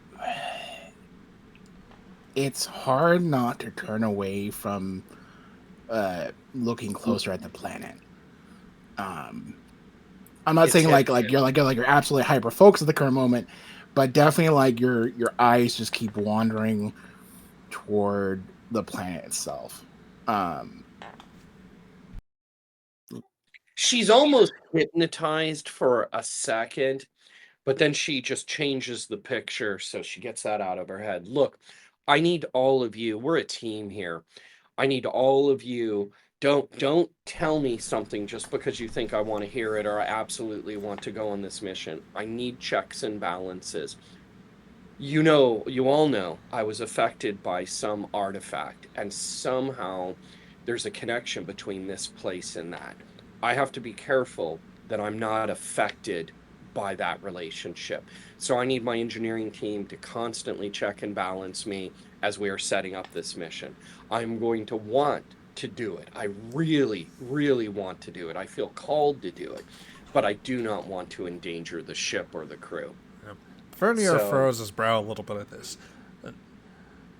it's hard not to turn away from looking closer at the planet. I'm not saying you're absolutely hyper focused at the current moment, but definitely like your eyes just keep wandering toward the planet itself. She's almost hypnotized for a second, but then she just changes the picture so she gets that out of her head. Look, I need all of you. We're a team here. I need all of you. Don't tell me something just because you think I want to hear it or I absolutely want to go on this mission. I need checks and balances. You all know I was affected by some artifact, and somehow there's a connection between this place and that. I have to be careful that I'm not affected by that relationship. So I need my engineering team to constantly check and balance me as we are setting up this mission. I'm going to want to do it. I really, really want to do it. I feel called to do it, but I do not want to endanger the ship or the crew. Vernier furrows his brow a little bit at this.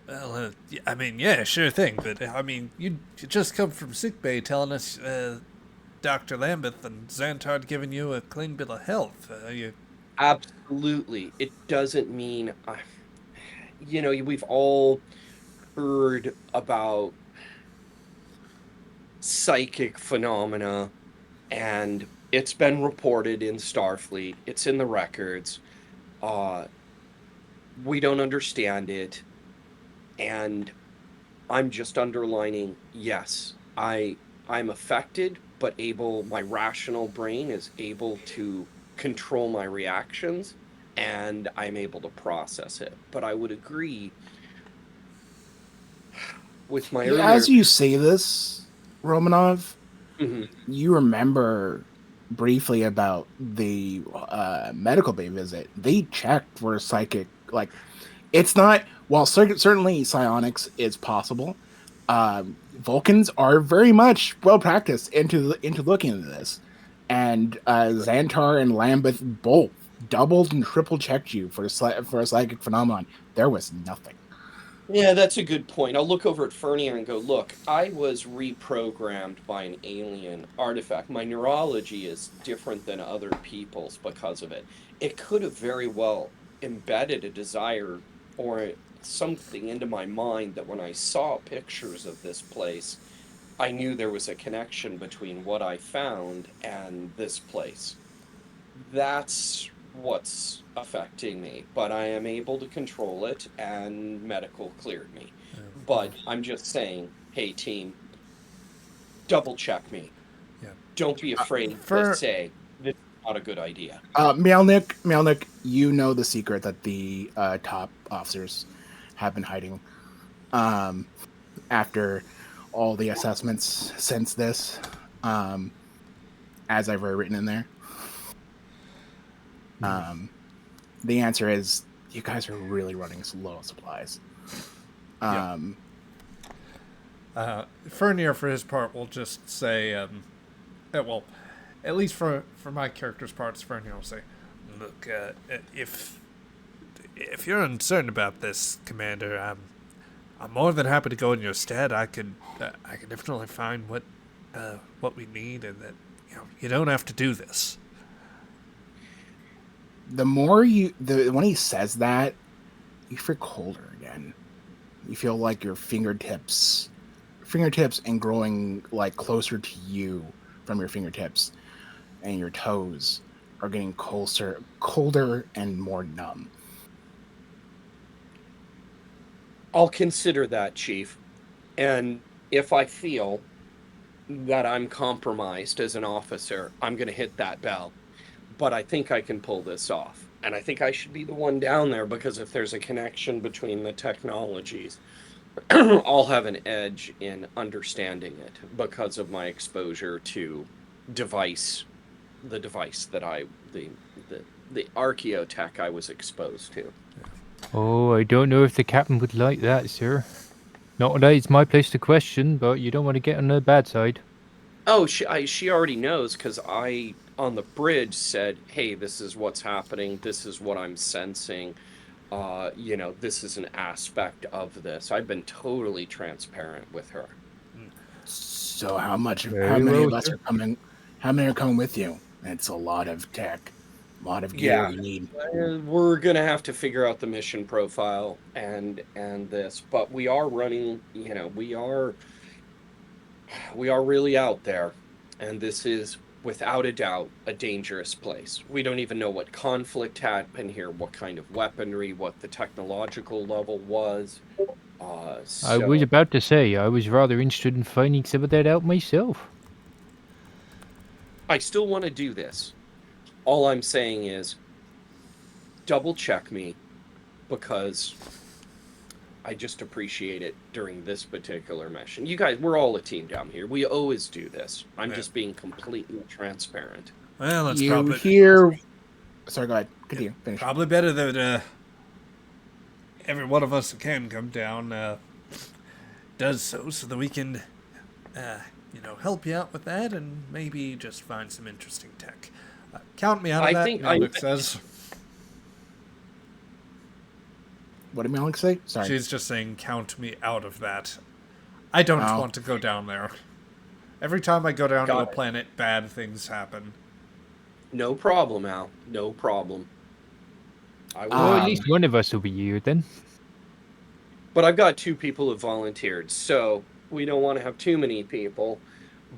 I mean, yeah, sure thing, but I mean, you just come from sickbay telling us Dr. Lambeth and Xantar had given you a clean bill of health. Absolutely. It doesn't mean... we've all heard about psychic phenomena, and it's been reported in Starfleet. It's in the records. We don't understand it, and I'm just underlining, yes, I'm affected, but my rational brain is able to control my reactions, and I'm able to process it. But I would agree with my earlier... As you say this, Romanov, you remember briefly about the medical bay visit. They checked for psychic, like, it's not, while certainly psionics is possible, Vulcans are very much well practiced into looking into this, and Xantar and Lambeth both doubled and triple checked you for a psychic phenomenon. There was nothing. Yeah, that's a good point. I'll look over at Fernier and go, look, I was reprogrammed by an alien artifact. My neurology is different than other people's because of it. It could have very well embedded a desire or something into my mind that when I saw pictures of this place, I knew there was a connection between what I found and this place. That's what's affecting me, but I am able to control it, and medical cleared me. But I'm just saying, hey team, double check me. Yeah. Don't be afraid to say this is not a good idea. Melnick, you know the secret that the top officers have been hiding. After all the assessments since this, as I've already written in there. The answer is you guys are really running low on supplies. Fernier, for his part, will just say, well, at least for my character's parts, Fernier will say, look, if you're uncertain about this, Commander, I'm more than happy to go in your stead. I can definitely find what we need, and that you don't have to do this. The more when he says that, you feel colder again. You feel like your fingertips and growing like closer to you from your fingertips, and your toes are getting colder and more numb. I'll consider that, Chief. And if I feel that I'm compromised as an officer, I'm going to hit that bell. But I think I can pull this off. And I think I should be the one down there, because if there's a connection between the technologies, I'll have an edge in understanding it because of my exposure to the device that the archaeotech I was exposed to. Oh, I don't know if the captain would like that, sir. Not that it's my place to question, but you don't want to get on the bad side. Oh, she already knows, because I, on the bridge, said, hey, this is what's happening. This is what I'm sensing. This is an aspect of this. I've been totally transparent with her. So how many of us are coming? How many are coming with you? It's a lot of tech, a lot of gear we need. We're gonna have to figure out the mission profile and this, but we are running. We are really out there, and this is without a doubt a dangerous place. We don't even know what conflict happened here, what kind of weaponry, what the technological level was. I was about to say, I was rather interested in finding some of that out myself. I still want to do this. All I'm saying is, double check me, because I just appreciate it during this particular mission. You guys, we're all a team down here. We always do this. I'm just being completely transparent. Well, that's Sorry, go ahead. Continue. Finish. Probably better that every one of us who can come down does so that we can, help you out with that, and maybe just find some interesting tech. Count me out of that, Alex says. What did Alex say? Sorry. She's just saying, count me out of that. I don't want to go down there. Every time I go down to a planet, bad things happen. No problem, Al. No problem. Well, at least one of us will be you, then. But I've got 2 people who volunteered, so we don't want to have too many people.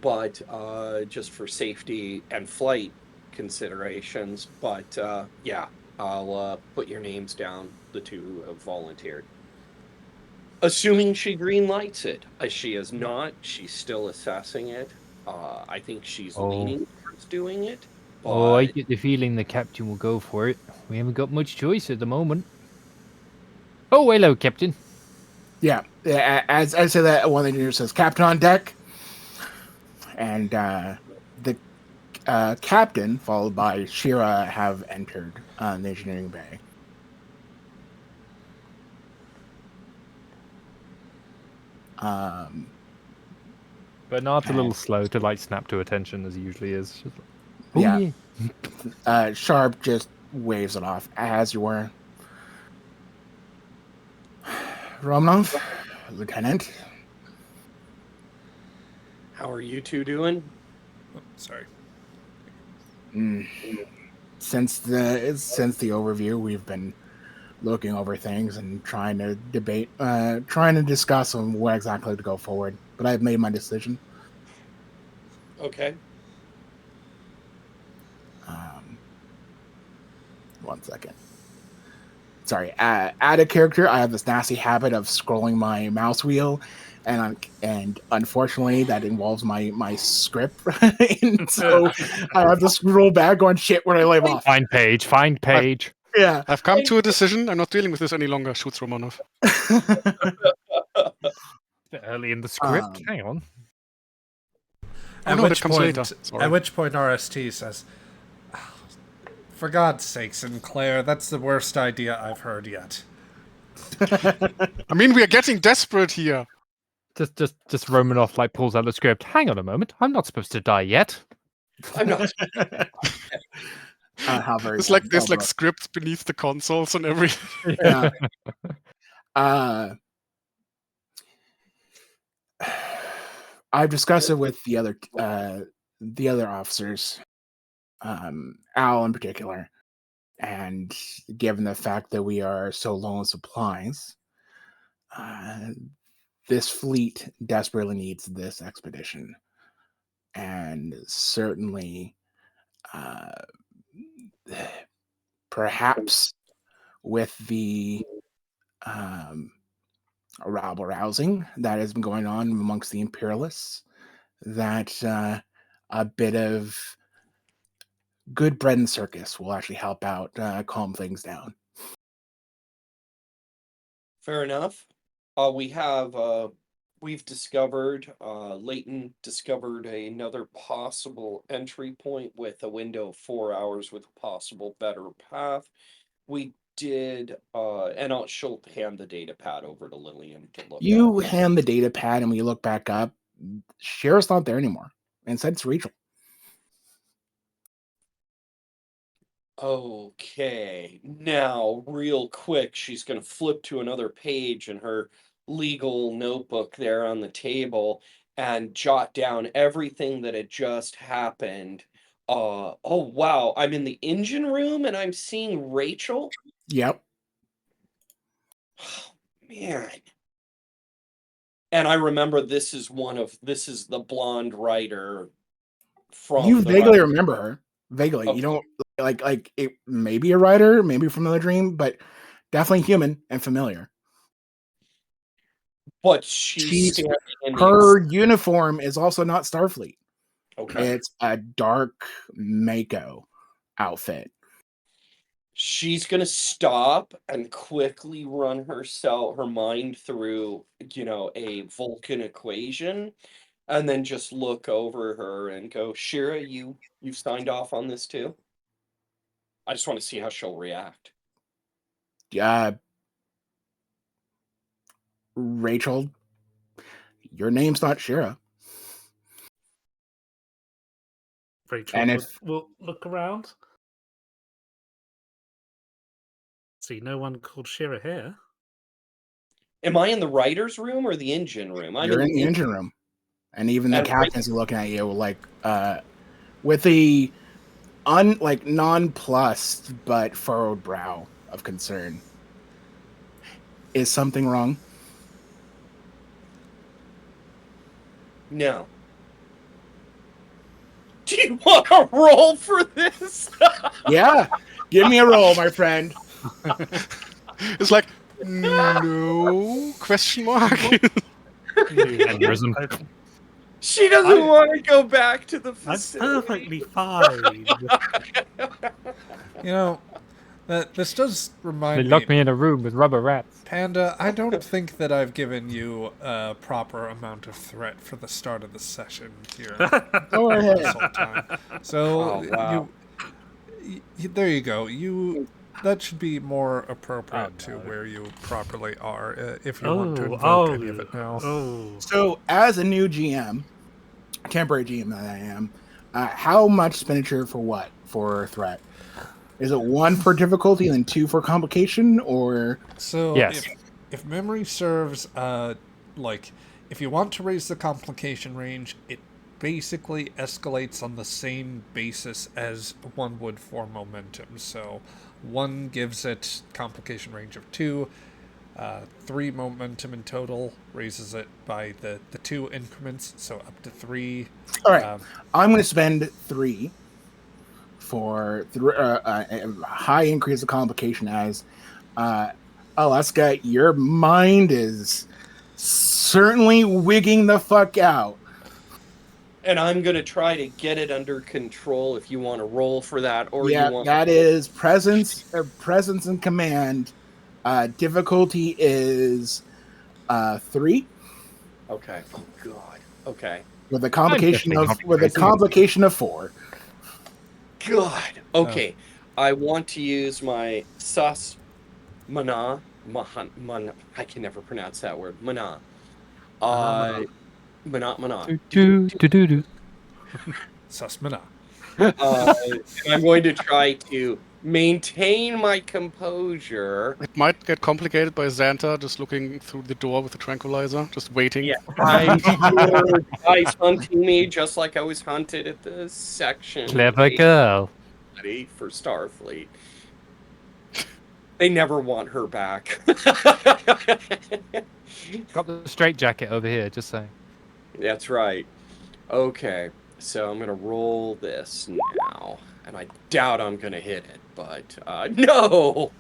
But just for safety and flight considerations. But I'll put your names down, the 2 who have volunteered. Assuming she green lights it. She is not. She's still assessing it. I think she's leaning towards doing it. But... I get the feeling the captain will go for it. We haven't got much choice at the moment. Oh, hello, Captain. Yeah, as I say that, one of the engineers says, Captain on deck. And the captain, followed by Shira, have entered the engineering bay. But not a little slow to snap to attention as he usually is. Yeah. Sharp just waves it off, as you were. Rominov, Lieutenant. How are you two doing? Oh, sorry. Since the overview, we've been looking over things and trying to discuss on what exactly to go forward. But I've made my decision. Okay. 1 second. Sorry, add a character. I have this nasty habit of scrolling my mouse wheel, and unfortunately, that involves my script. And so I have to scroll back on shit where I leave off. Find page. Yeah, I've come to a decision. I'm not dealing with this any longer. Shoots Romanov. Early in the script. Hang on. Oh, no, that comes later. Sorry. At which point RST says, "For God's sake, Sinclair, that's the worst idea I've heard yet." I mean, we are getting desperate here. Just Romanov like pulls out the script. Hang on a moment. I'm not supposed to die yet. I'm not. It's like there's like scripts beneath the consoles and everything. Yeah. I've discussed it with the other officers, Al in particular, and given the fact that we are so low on supplies, this fleet desperately needs this expedition, and certainly, perhaps with the rabble rousing that has been going on amongst the imperialists, that a bit of good bread and circus will actually help out calm things down. Fair enough. We've discovered, Leighton discovered another possible entry point with a window of 4 hours with a possible better path. We did, and she'll hand the data pad over to Lillian to look You at. hand the data pad and we look back up. Cheryl's not there anymore. Instead, it's Rachel. Okay, now real quick, she's going to flip to another page in her legal notebook there on the table and jot down everything that had just happened. Oh wow, I'm in the engine room and I'm seeing Rachel. Yep. Oh, man. And I remember this is the blonde writer from You the vaguely writer- remember her. Vaguely. Okay. You don't like it may be a writer, maybe from another dream, but definitely human and familiar. But she's standing in her uniform is also not Starfleet. Okay. It's a dark Mako outfit. She's gonna stop and quickly run her mind through, a Vulcan equation, and then just look over her and go, "Shira, you've signed off on this too?" I just want to see how she'll react. Rachel, your name's not Shira. Rachel And will look around. See, no one called Shira here. Am I in the writer's room or the engine room? You're in the engine room. And even the captains are looking at you like with the nonplussed but furrowed brow of concern. Is something wrong? No. Do you want a roll for this? Yeah. Give me a roll, my friend. It's like, no, question mark. She doesn't want to go back to the facility. That's perfectly fine. This does remind me. They locked me in a room with rubber rats. Panda, I don't think that I've given you a proper amount of threat for the start of the session here. Go ahead. This whole time. So wow. there you go. That should be more appropriate to where you properly are if you want to invoke any of it now. So, as a new GM, temporary GM that I am, how much expenditure for what? For threat? Is it 1 for difficulty and then 2 for complication, or So yes. if memory serves, like, if you want to raise the complication range, it basically escalates on the same basis as one would for momentum. So 1 gives it complication range of 2, 3 momentum in total raises it by the 2 increments, so up to 3. All right, I'm going to spend 3 for a high increase of complication as Alaska, your mind is certainly wigging the fuck out. And I'm going to try to get it under control if you want to roll for that, or Yeah, you want that is presence and command. Difficulty is 3. Okay. Oh God. Okay. With a complication of 4. God. Okay. I want to use my sus mana. I can never pronounce that word. Mana. Mana. Susmana. I'm going to try to maintain my composure. It might get complicated by Xanta just looking through the door with the tranquilizer, just waiting. Yeah, I'm sure guys hunting me just like I was hunted at the section. Clever girl. For Starfleet. They never want her back. Got the straight jacket over here, just saying. That's right. Okay, so I'm gonna roll this now, and I doubt I'm gonna hit it, but no.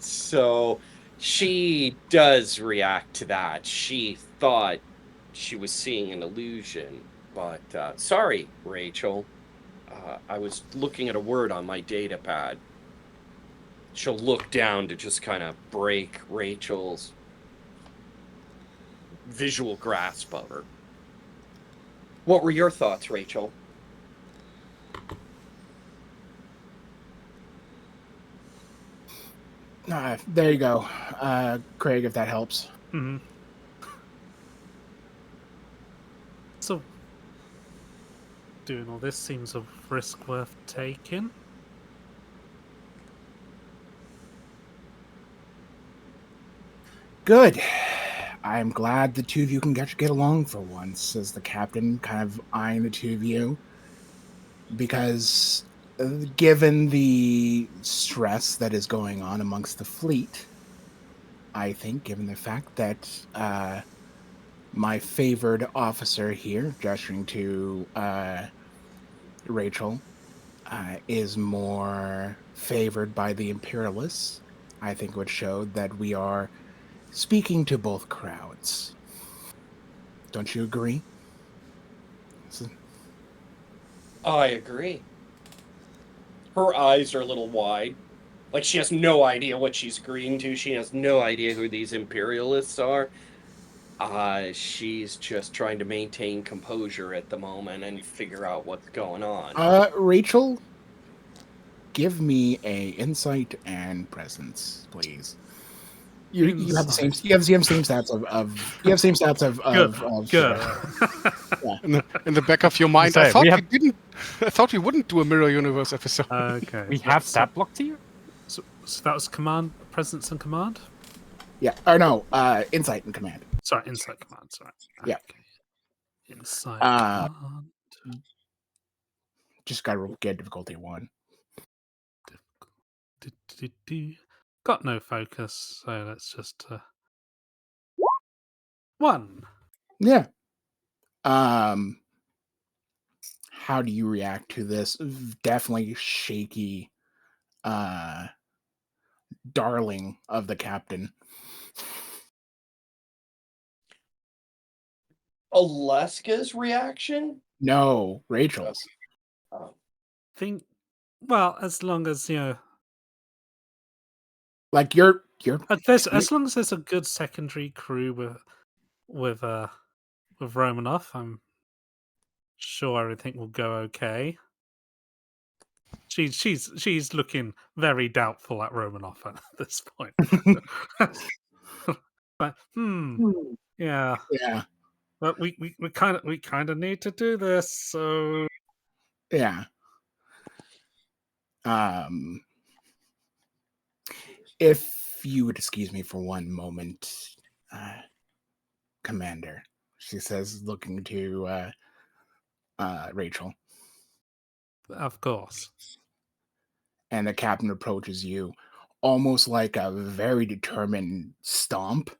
So she does react to that. She thought she was seeing an illusion, but sorry, Rachel. I was looking at a word on my data pad. She'll look down to just kind of break Rachel's visual grasp of her. What were your thoughts, Rachel? There you go, Craig, if that helps. Mm-hmm. So, doing all this seems a risk worth taking. Good. I'm glad the two of you can get along for once, says the captain, kind of eyeing the two of you. Because given the stress that is going on amongst the fleet, I think, given the fact that my favored officer here, gesturing to Rachel, is more favored by the Imperialists, I think it would show that we are speaking to both crowds. Don't you agree? I agree. Her eyes are a little wide. Like she has no idea what she's agreeing to. She has no idea who these imperialists are. She's just trying to maintain composure at the moment and figure out what's going on. Rachel, give me a insight and presence, please. You have the same stats of Yeah. In the back of your mind, I thought we wouldn't do a mirror universe episode. Okay. We have stat block to you? So that was command, presence and command? Yeah. Or no, insight and command. Sorry, insight command, sorry. Yeah. Okay. Insight command. Just gotta get difficulty 1. Got no focus, so let's just 1. Yeah. How do you react to this definitely shaky darling of the captain? Alaska's reaction? No, Rachel's. Well, as long as like you're as long as there's a good secondary crew with Romanov, I'm sure everything will go okay. She's looking very doubtful at Romanov at this point. But yeah. But we kind of need to do this, so yeah. If you would excuse me for one moment, Commander, she says, looking to Rachel. Of course. And the captain approaches you, almost like a very determined stomp,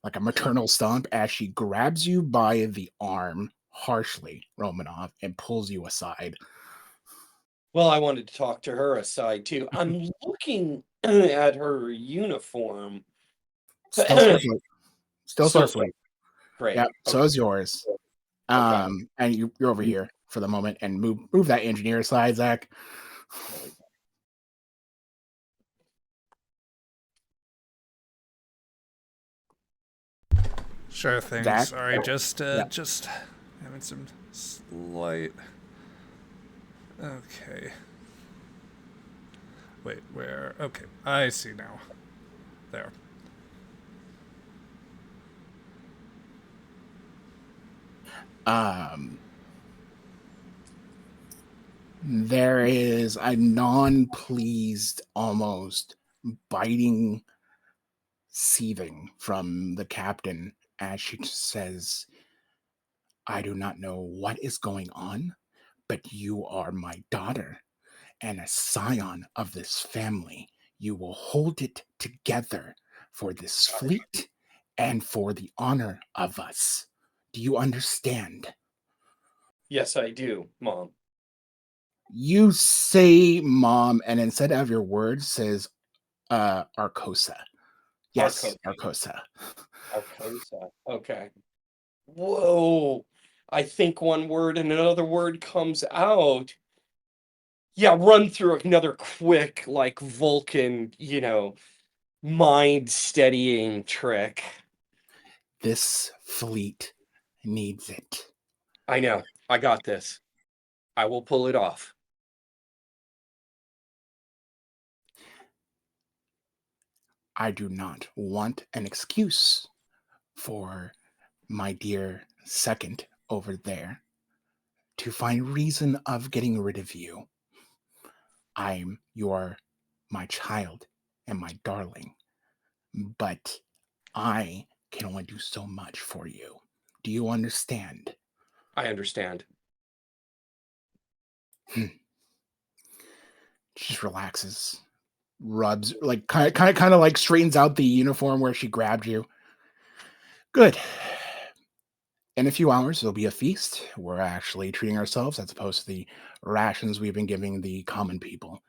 like a maternal stomp, as she grabs you by the arm harshly, Romanov, and pulls you aside. Well, I wanted to talk to her aside too. I'm looking at her uniform. Still Starfleet. Still Still Starfleet. Great. Yeah, so is yours. Okay. And you're over here for the moment, and move that engineer aside, Zach. Sure thing. Zach? Sorry, just having some slight. Okay. Wait, where? Okay, I see now. There. There is a non-pleased, almost biting seething from the captain as she says, I do not know what is going on, but you are my daughter and a scion of this family. You will hold it together for this fleet and for the honor of us. Do you understand? Yes, I do, Mom. You say mom, and instead of your words says Arcosa. Yes, Arcosa. Arcosa. Okay. Whoa. I think one word and another word comes out. Yeah, run through another quick, like Vulcan, mind steadying trick. This fleet needs it. I know. I got this. I will pull it off. I do not want an excuse for my dear second over there to find reason of getting rid of you. My child and my darling, but I can only do so much for you. Do you understand? I understand. She just relaxes, rubs, like kind of like straightens out the uniform where she grabbed you. Good. In a few hours, there'll be a feast. We're actually treating ourselves as opposed to the rations we've been giving the common people.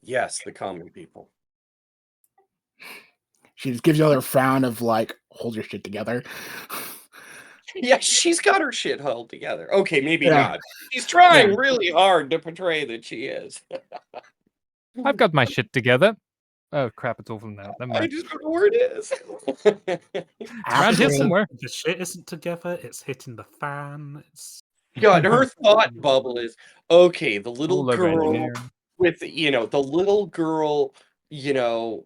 Yes, the common people. She just gives you another frown of like, hold your shit together. Yeah, she's got her shit held together. Okay, maybe Yeah. not. She's trying really hard to portray that she is. I've got my shit together. Oh crap! It's awful now. Never I mind. just don't know where it is. Around here Actually, somewhere. The shit isn't together. It's hitting the fan. It's God, her thought bubble is okay. The little All over girl engineering. with the little girl, and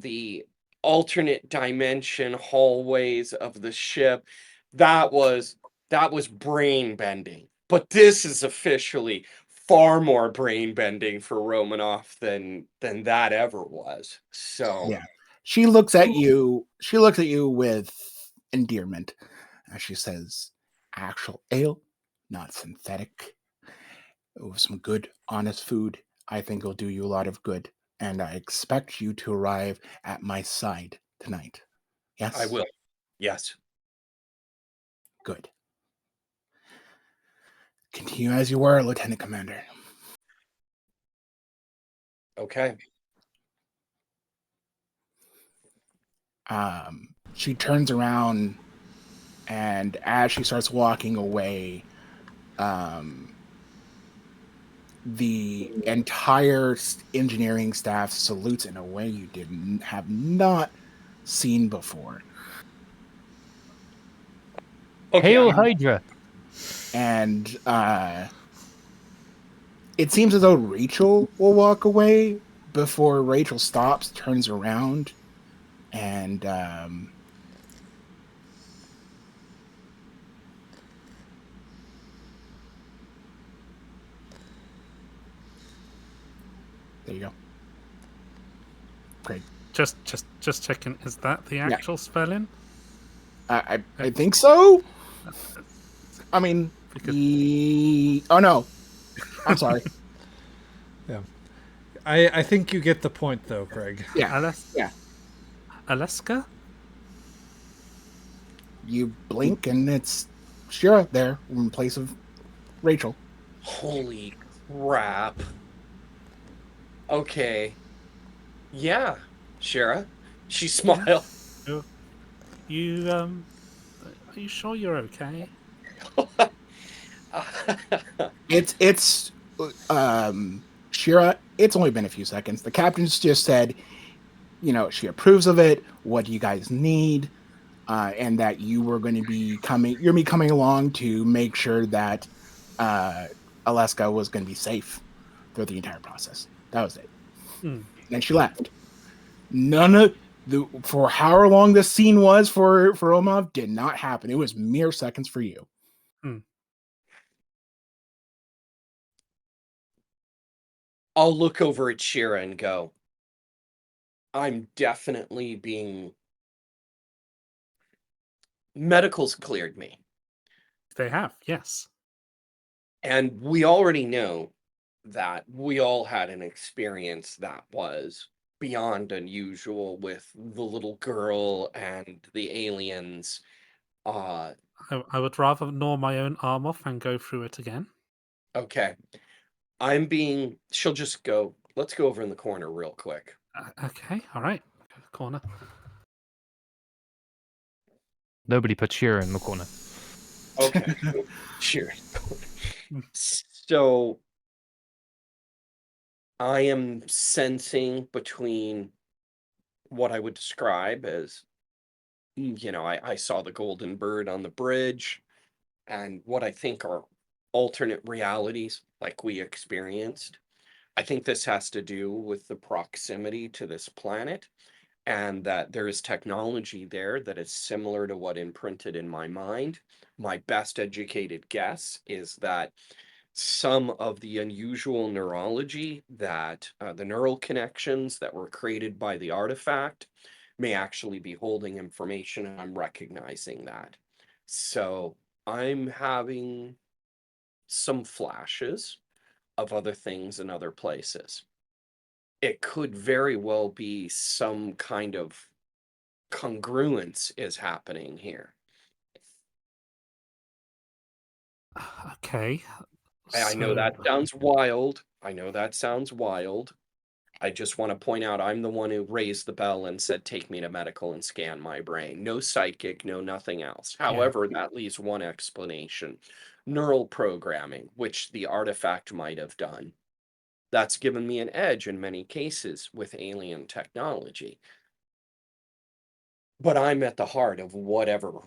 the alternate dimension hallways of the ship. That was brain bending. But this is officially far more brain bending for Romanoff than that ever was. So yeah. She looks at you. She looks at you with endearment as she says, actual ale, not synthetic. With some good, honest food, I think it'll do you a lot of good. And I expect you to arrive at my side tonight. Yes? I will. Yes. Good. Continue as you were, Lieutenant Commander. Okay. She turns around, and as she starts walking away, the entire engineering staff salutes in a way you have not seen before. Okay. Hail Hydra! And it seems as though Rachel will walk away before Rachel stops, turns around, and there you go. Craig. Just checking. Is that the actual spelling? I think so. I mean, oh no, I'm sorry. Yeah. I think you get the point, though, Craig. Yeah. Yeah. Alaska? You blink and it's Shira there in place of Rachel. Holy crap. Okay. Yeah, Shira. She smiled. You are you sure you're okay? It's Shira, it's only been a few seconds. The captain's just said, she approves of it. What do you guys need? And that you were going to be coming along to make sure that Alaska was going to be safe through the entire process. That was it. And then she left. None of for however long this scene was for Rominov did not happen. It was mere seconds for you. I'll look over at Shira and go, I'm definitely being... Medical's cleared me. They have, yes. And we already know that we all had an experience that was beyond unusual with the little girl and the aliens. I would rather gnaw my own arm off and go through it again. Okay. She'll just go, let's go over in the corner real quick. Okay, all right. Corner. Nobody put Shira in the corner. Okay. Sure. So I am sensing between what I would describe as, I saw the golden bird on the bridge, and what I think are alternate realities like we experienced. I think this has to do with the proximity to this planet, and that there is technology there that is similar to what imprinted in my mind. My best educated guess is that some of the unusual neurology that the neural connections that were created by the artifact may actually be holding information, and I'm recognizing that. So I'm having some flashes of other things in other places. It could very well be some kind of congruence is happening here. Okay. I know that sounds wild. I just want to point out I'm the one who raised the bell and said, take me to medical and scan my brain. No psychic, no nothing else. However, that leaves one explanation. Neural programming, which the artifact might have done. That's given me an edge in many cases with alien technology. But I'm at the heart of whatever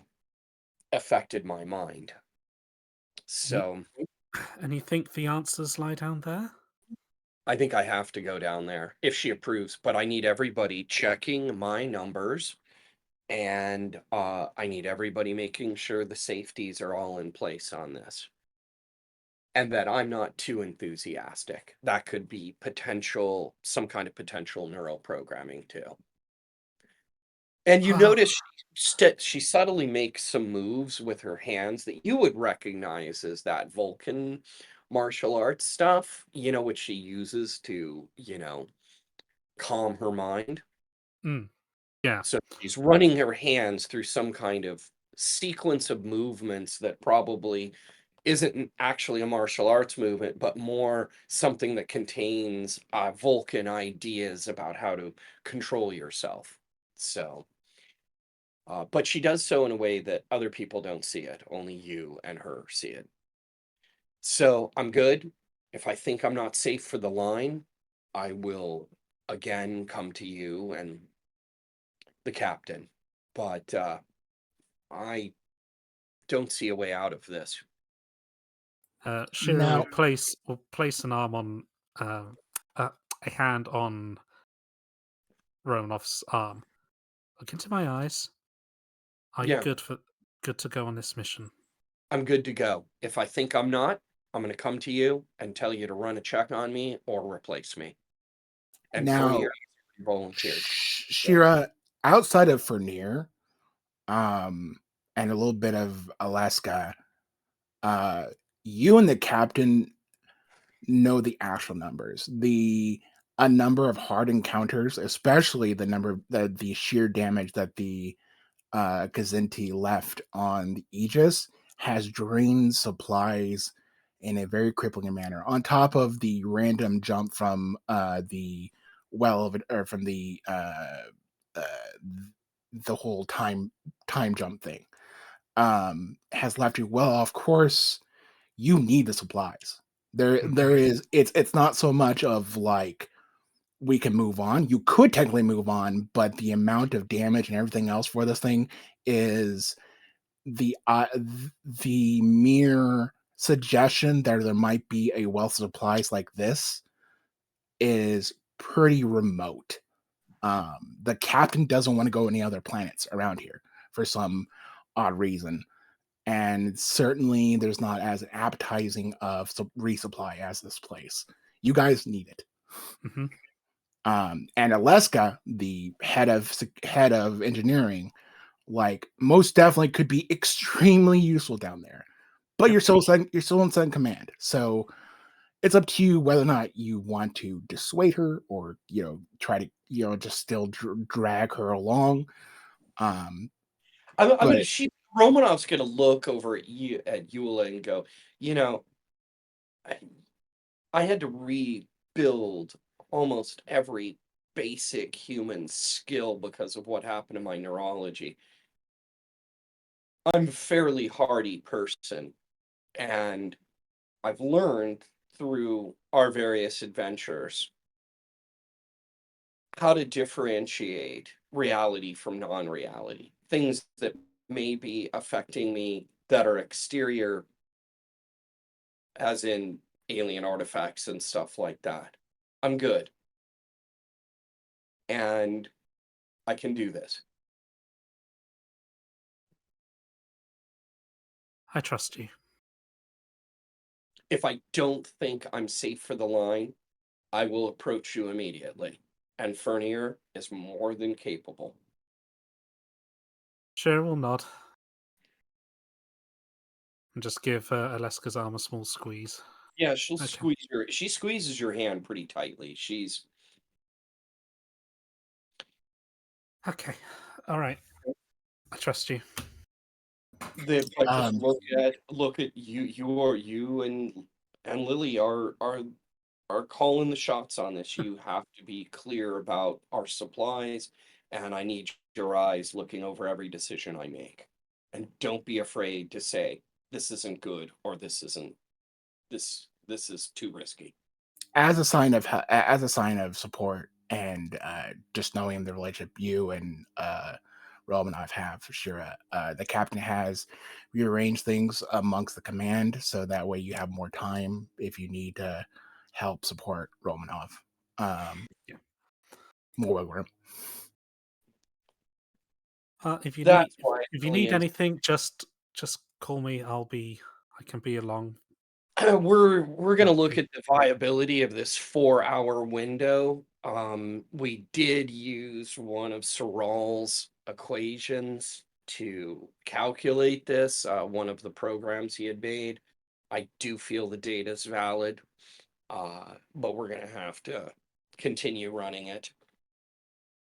affected my mind. So... And you think the answers lie down there? I think I have to go down there if she approves, but I need everybody checking my numbers, and I need everybody making sure the safeties are all in place on this. And that I'm not too enthusiastic. That could be some kind of potential neural programming too. And you notice she subtly makes some moves with her hands that you would recognize as that Vulcan martial arts stuff, which she uses to, calm her mind. Yeah. So she's running her hands through some kind of sequence of movements that probably isn't actually a martial arts movement, but more something that contains Vulcan ideas about how to control yourself. So... but she does so in a way that other people don't see it. Only you and her see it. So I'm good. If I think I'm not safe for the line, I will again come to you and the captain. But I don't see a way out of this. Shira will place an arm on a hand on Romanov's arm. Look into my eyes. Are you good to go on this mission? I'm good to go. If I think I'm not, I'm going to come to you and tell you to run a check on me or replace me. And Now, from here, volunteered. Shira, outside of Fernier, and a little bit of Alaska, you and the captain know the actual numbers. A number of hard encounters, especially the sheer damage that the Kazinti left on the Aegis, has drained supplies in a very crippling manner. On top of the random jump from the well of it, or from the whole time jump thing, has left you well off course. You need the supplies. There is it's not so much of like we can move on. You could technically move on, but the amount of damage and everything else for this thing is the mere suggestion that there might be a wealth of supplies like this is pretty remote. The captain doesn't want to go any other planets around here for some odd reason. And certainly there's not as appetizing of resupply as this place. You guys need it. Mm-hmm. And Alaska, the head of engineering, like most definitely could be extremely useful down there. But you're still in second command, so it's up to you whether or not you want to dissuade her or try to just still drag her along. Romanov's gonna look over at Eula and go, I had to rebuild almost every basic human skill because of what happened to my neurology. I'm a fairly hardy person, and I've learned through our various adventures how to differentiate reality from non-reality. Things that may be affecting me that are exterior, as in alien artifacts and stuff like that. I'm good. And I can do this. I trust you. If I don't think I'm safe for the line, I will approach you immediately. And Fernier is more than capable. Shira will nod. And just give Alaska's arm a small squeeze. Yeah, she squeezes your hand pretty tightly. Okay. All right. I trust you. Just look at you and Lily are calling the shots on this. You have to be clear about our supplies, and I need your eyes looking over every decision I make. And don't be afraid to say this isn't good or this is too risky. As a sign of support and just knowing the relationship you and Rominov have, Shira, the captain has rearranged things amongst the command so that way you have more time if you need to help support Rominov. More wiggle room. If you need anything, just call me. I can be along. We're gonna look at the viability of this 4-hour window. We did use one of Soral's equations to calculate this. One of the programs he had made. I do feel the data is valid, but we're gonna have to continue running it.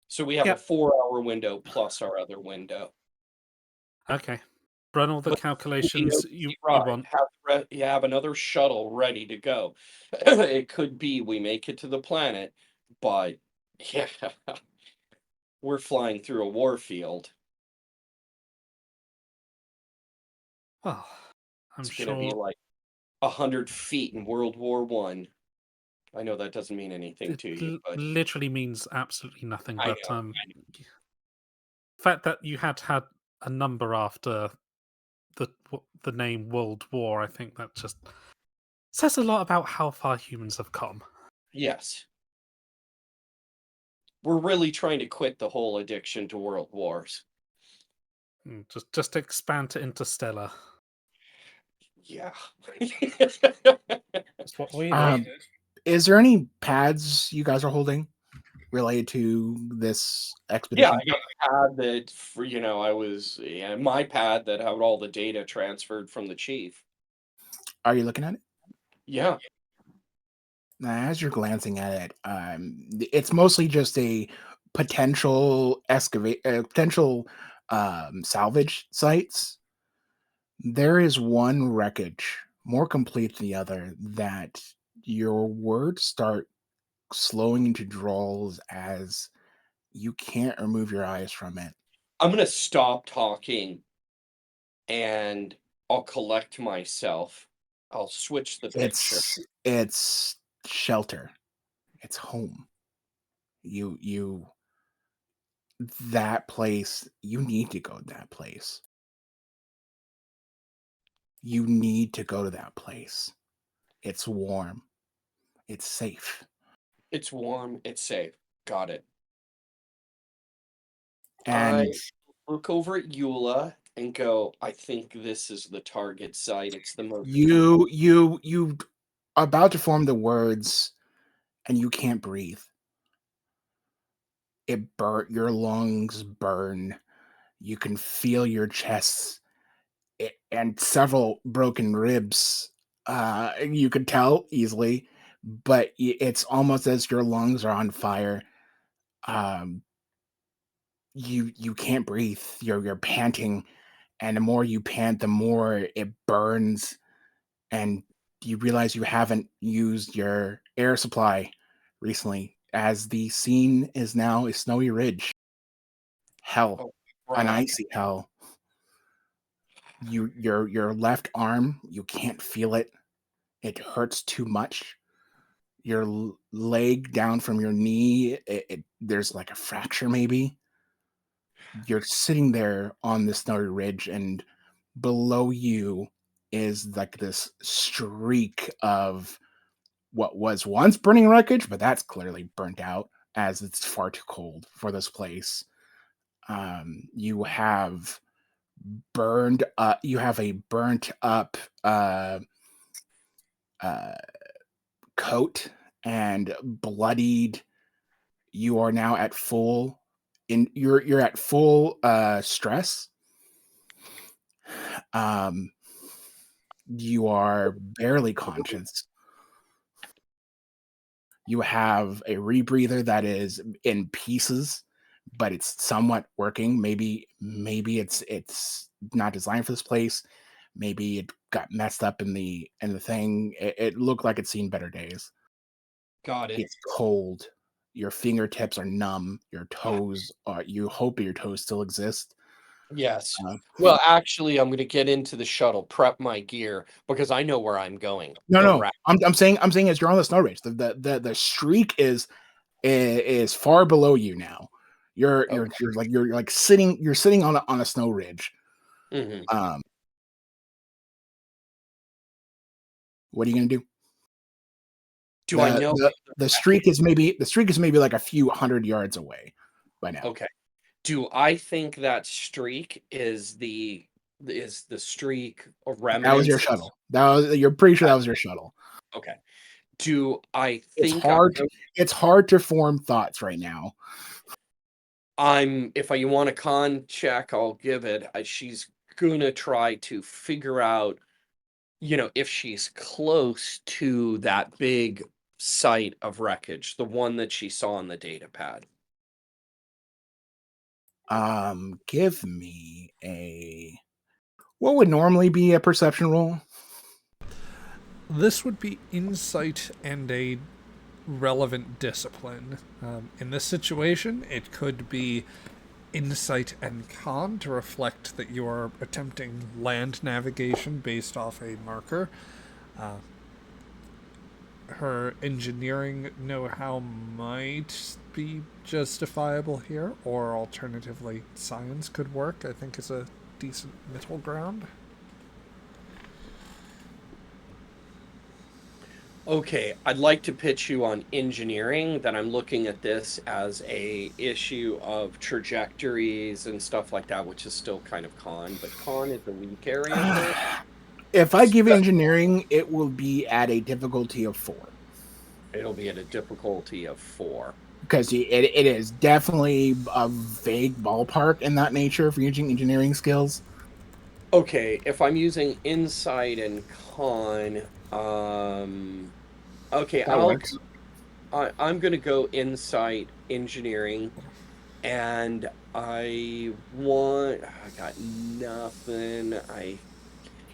So we have a 4-hour window plus our other window. Okay. Run all the calculations you want. You have another shuttle ready to go. It could be we make it to the planet, but yeah, we're flying through a war field. Well, it's gonna be like 100 feet in World War I. I know that doesn't mean anything to you, but literally means absolutely nothing. I But know. the fact that you had a number after the name World War, I think that just says a lot about how far humans have come. Yes. We're really trying to quit the whole addiction to world wars. Just expand to interstellar. Yeah. That's what we did. Is there any pads you guys are holding? related to this expedition? Yeah, I got a pad that, my pad that had all the data transferred from the chief. Are you looking at it? Yeah. As you're glancing at it, it's mostly just a potential salvage sites. There is one wreckage, more complete than the other, that your words start slowing into drawls as you can't remove your eyes from it. I'm gonna stop talking and I'll collect myself. I'll switch the picture. It's shelter. It's home. You that place, you need to go to that place. You need to go to that place. It's warm. It's safe. It's warm, it's safe. Got it. And I look over at Eula and go, I think this is the target site. It's the most you about to form the words and you can't breathe. Your lungs burn. You can feel your chest and several broken ribs. You could tell easily, but it's almost as your lungs are on fire. You can't breathe. You're panting, and the more you pant, the more it burns, and you realize you haven't used your air supply recently, as the scene is now a snowy ridge. Hell, an icy hell. Your left arm, you can't feel it. It hurts too much. Your leg down from your knee, there's like a fracture maybe. You're sitting there on this snowy ridge, and below you is like this streak of what was once burning wreckage, but that's clearly burnt out as it's far too cold for this place. You have a burnt up coat and bloodied. You are now at full you're at full stress. You are barely conscious. You have a rebreather that is in pieces, but it's somewhat working. Maybe it's not designed for this place. Maybe it got messed up in the thing. It looked like it's seen better days. Got it. It's cold. Your fingertips are numb. Your toes are. You hope your toes still exist. Yes. Well, actually, I'm going to get into the shuttle, prep my gear because I know where I'm going. No. I'm saying as you're on the snow ridge, the streak is far below you now. You're sitting on a snow ridge. Mm-hmm. What are you gonna do? I know the streak is maybe like a few hundred yards away by now? Okay. Do I think that streak is the streak of remnants? That was your shuttle. You're pretty sure that was your shuttle. Okay. Do I think it's hard to form thoughts right now. If you want a con check, I'll give it. She's gonna try to figure out, if she's close to that big site of wreckage, the one that she saw on the data pad. Give me what would normally be a perception roll? This would be insight and a relevant discipline. In this situation, it could be insight and con to reflect that you are attempting land navigation based off a marker. Her engineering know-how might be justifiable here, or alternatively, science could work. I think is a decent middle ground. Okay, I'd like to pitch you on engineering, that I'm looking at this as a issue of trajectories and stuff like that, which is still kind of con, but con is the weak area of this. If I give engineering, it will be at a difficulty of 4. It'll be at a difficulty of 4. because it is definitely a vague ballpark in that nature for using engineering skills. Okay, if I'm using insight and con, okay, That works. I'm gonna go insight engineering, and I got nothing.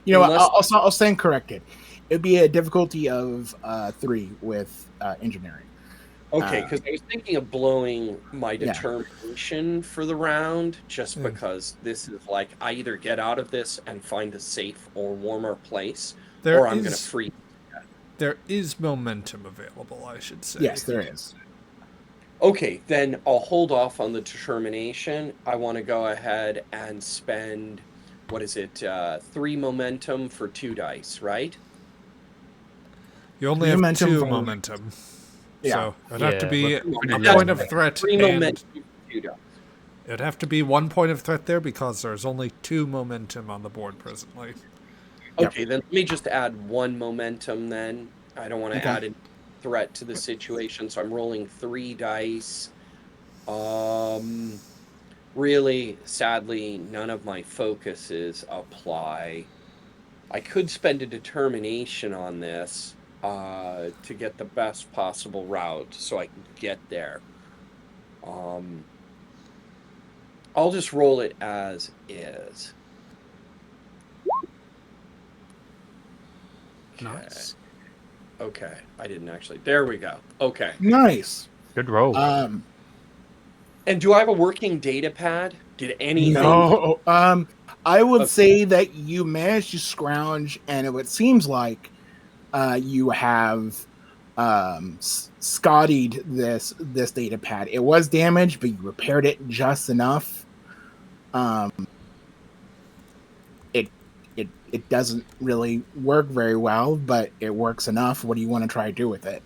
You know what? Unless I'll stand corrected. It'd be a difficulty of 3 with engineering. Okay, because I was thinking of blowing my Yeah. determination for the round, just because this is like I either get out of this and find a safe or warmer place, There or I'm gonna is freeze. there is momentum available, I should say. Yes, there is. Okay, then I'll hold off on the determination. I want to go ahead and spend, what is it, 3 momentum for 2 dice, right? You only 3 have momentum 2 for- momentum. Yeah. So it'd have to be a pretty point low. of threat, 3 and momentum for 2 dice. it'd have to be 1 point of threat there because there's only 2 momentum on the board presently. Yep. Okay, then let me just add 1 momentum then. I don't want to Okay. add a threat to the situation, so I'm rolling 3 dice. Really, sadly, none of my focuses apply. I could spend a determination on this to get the best possible route so I can get there. I'll just roll it as is. Nice. Okay, I didn't actually. There we go. Okay. Nice. Good roll. And do I have a working data pad? Did anything? No. I would Okay. say that you managed to scrounge, and it seems like you have scottied this data pad. It was damaged, but you repaired it just enough. It doesn't really work very well, but it works enough. What do you want to try to do with it?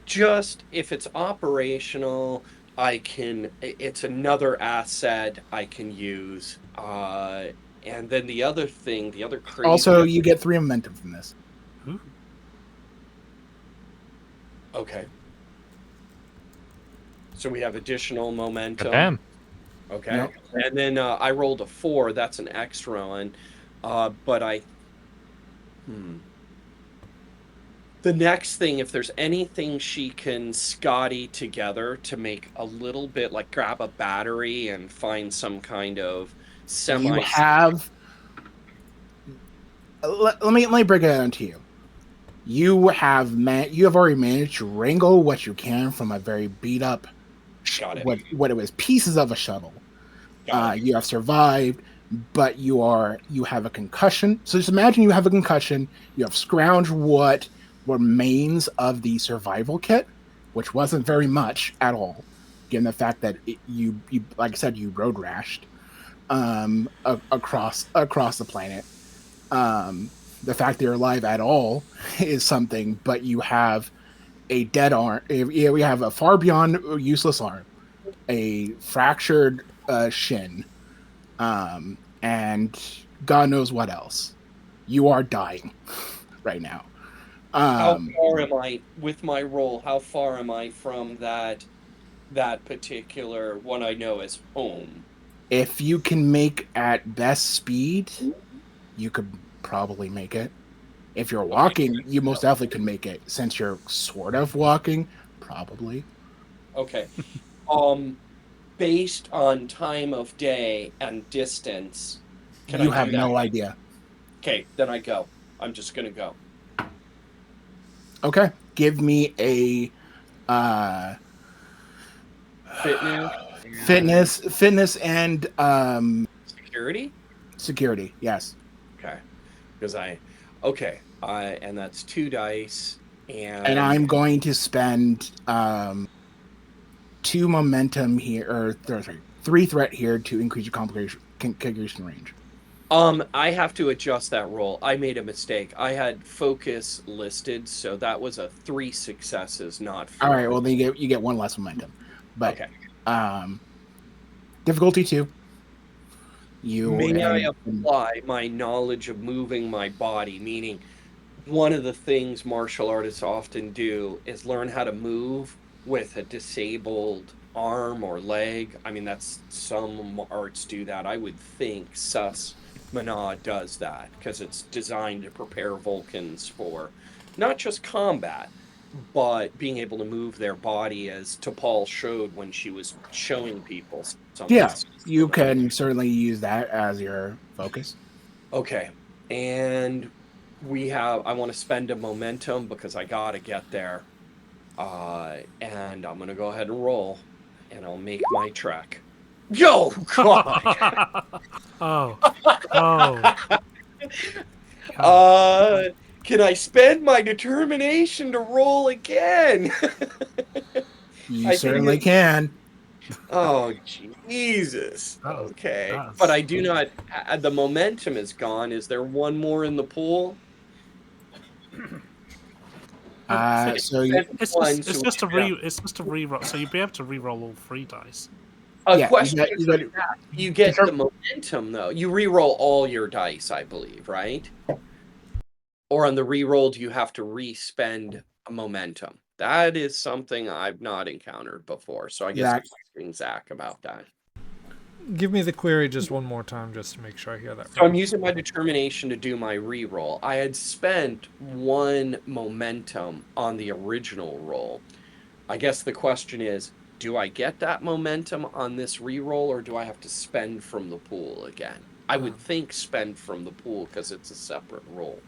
Just if it's operational, it's another asset I can use. And then the other crazy. Also, you get 3 momentum from this. Ooh. Okay. So we have additional momentum. Damn. Okay. Yep. And then I rolled a 4. That's an extra one. But the next thing, if there's anything she can Scotty together to make a little bit, like grab a battery and find some kind of semi. You have. Let me break it down to you. You have already managed to wrangle what you can from a very beat up, Got it. what it was pieces of a shuttle. Got it. You have survived, but you have a concussion. So just imagine you have a concussion. You have scrounged what remains of the survival kit, which wasn't very much at all, given the fact that you like I said, you road rashed across the planet. The fact that you're alive at all is something, but you have a dead arm. We have a far beyond useless arm, a fractured shin, and God knows what else. You are dying right now. How far am I with my roll? How far am I from that particular one I know as home? If you can make at best speed, you could probably make it. If you're walking, you most definitely could make it. Since you're sort of walking, probably. Okay. Based on time of day and distance, You have no idea. Okay, then I go. I'm just gonna go. Okay, give me a fitness and security. Yes. Okay, because and that's 2 dice, and I'm going to spend 2 momentum here, or 3 threat here to increase your configuration range. I have to adjust that roll. I made a mistake. I had focus listed, so that was a 3 successes, not 4. All right. Well, then you get 1 less momentum, but okay. Difficulty 2. May I apply my knowledge of moving my body? Meaning, one of the things martial artists often do is learn how to move with a disabled arm or leg. I mean, that's some arts do that. I would think Sus Mana does that because it's designed to prepare Vulcans for not just combat, but being able to move their body, as T'Pol showed when she was showing people some of Yeah, this. you can certainly use that as your focus. Okay, and I want to spend a momentum because I gotta get there. And I'm gonna go ahead and roll, and I'll make my trek. Yo, God! Oh. Oh. Can I spend my determination to roll again? You I think certainly can. Oh, Jesus. Oh, Okay. that's- But I do not. The momentum is gone. Is there one more in the pool? So you, it's just a reroll. So you'd be able to reroll all 3 dice. A yeah, question you for got that. You get the momentum, though. You reroll all your dice, I believe, right? Or on the reroll, do you have to re-spend a momentum? That is something I've not encountered before. So I guess I'm asking Zach about that. Give me the query just one more time, just to make sure I hear that. So I'm using my determination to do my reroll. I had spent 1 momentum on the original roll. I guess the question is, do I get that momentum on this reroll, or do I have to spend from the pool again? I would think spend from the pool because it's a separate roll.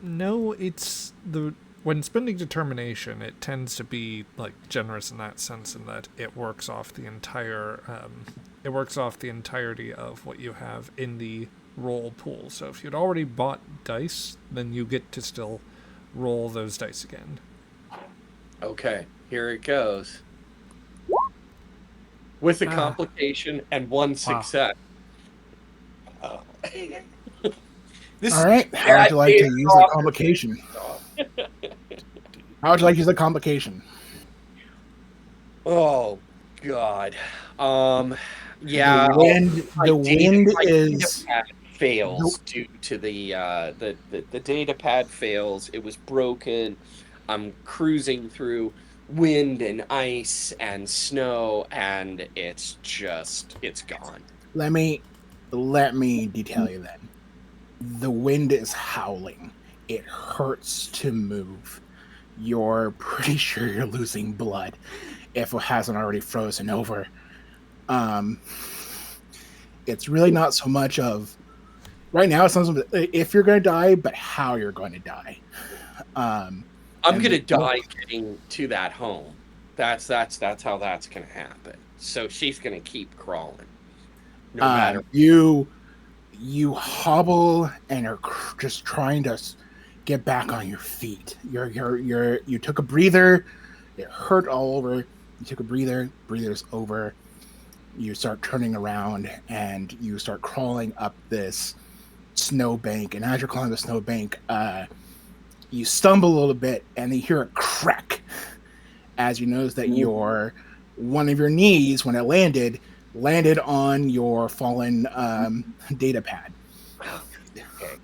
No, it's when spending determination, it tends to be like generous in that sense, in that it works off the entirety of what you have in the roll pool. So if you'd already bought dice, then you get to still roll those dice again. Okay, here it goes. With a complication and 1 success. All right. How would you like to use the complication? How would you like to use the complication? Oh God. Yeah. The wind is fails due to the data pad fails. It was broken. I'm cruising through wind and ice and snow, and it's gone. Let me detail you then. The wind is howling. It hurts to move. You're pretty sure you're losing blood if it hasn't already frozen over. It's really not so much of right now. It's not so much if you're going to die, but how you're going to die. I'm going to die getting to that home. That's how that's going to happen. So she's going to keep crawling. No matter. You hobble and are just trying to get back on your feet. You took a breather. It hurt all over. You took a breather. Breather's over. You start turning around and you start crawling up this snowbank. And as you're crawling the snowbank, you stumble a little bit and you hear a crack as you notice that one of your knees, when it landed on your fallen data pad. Okay.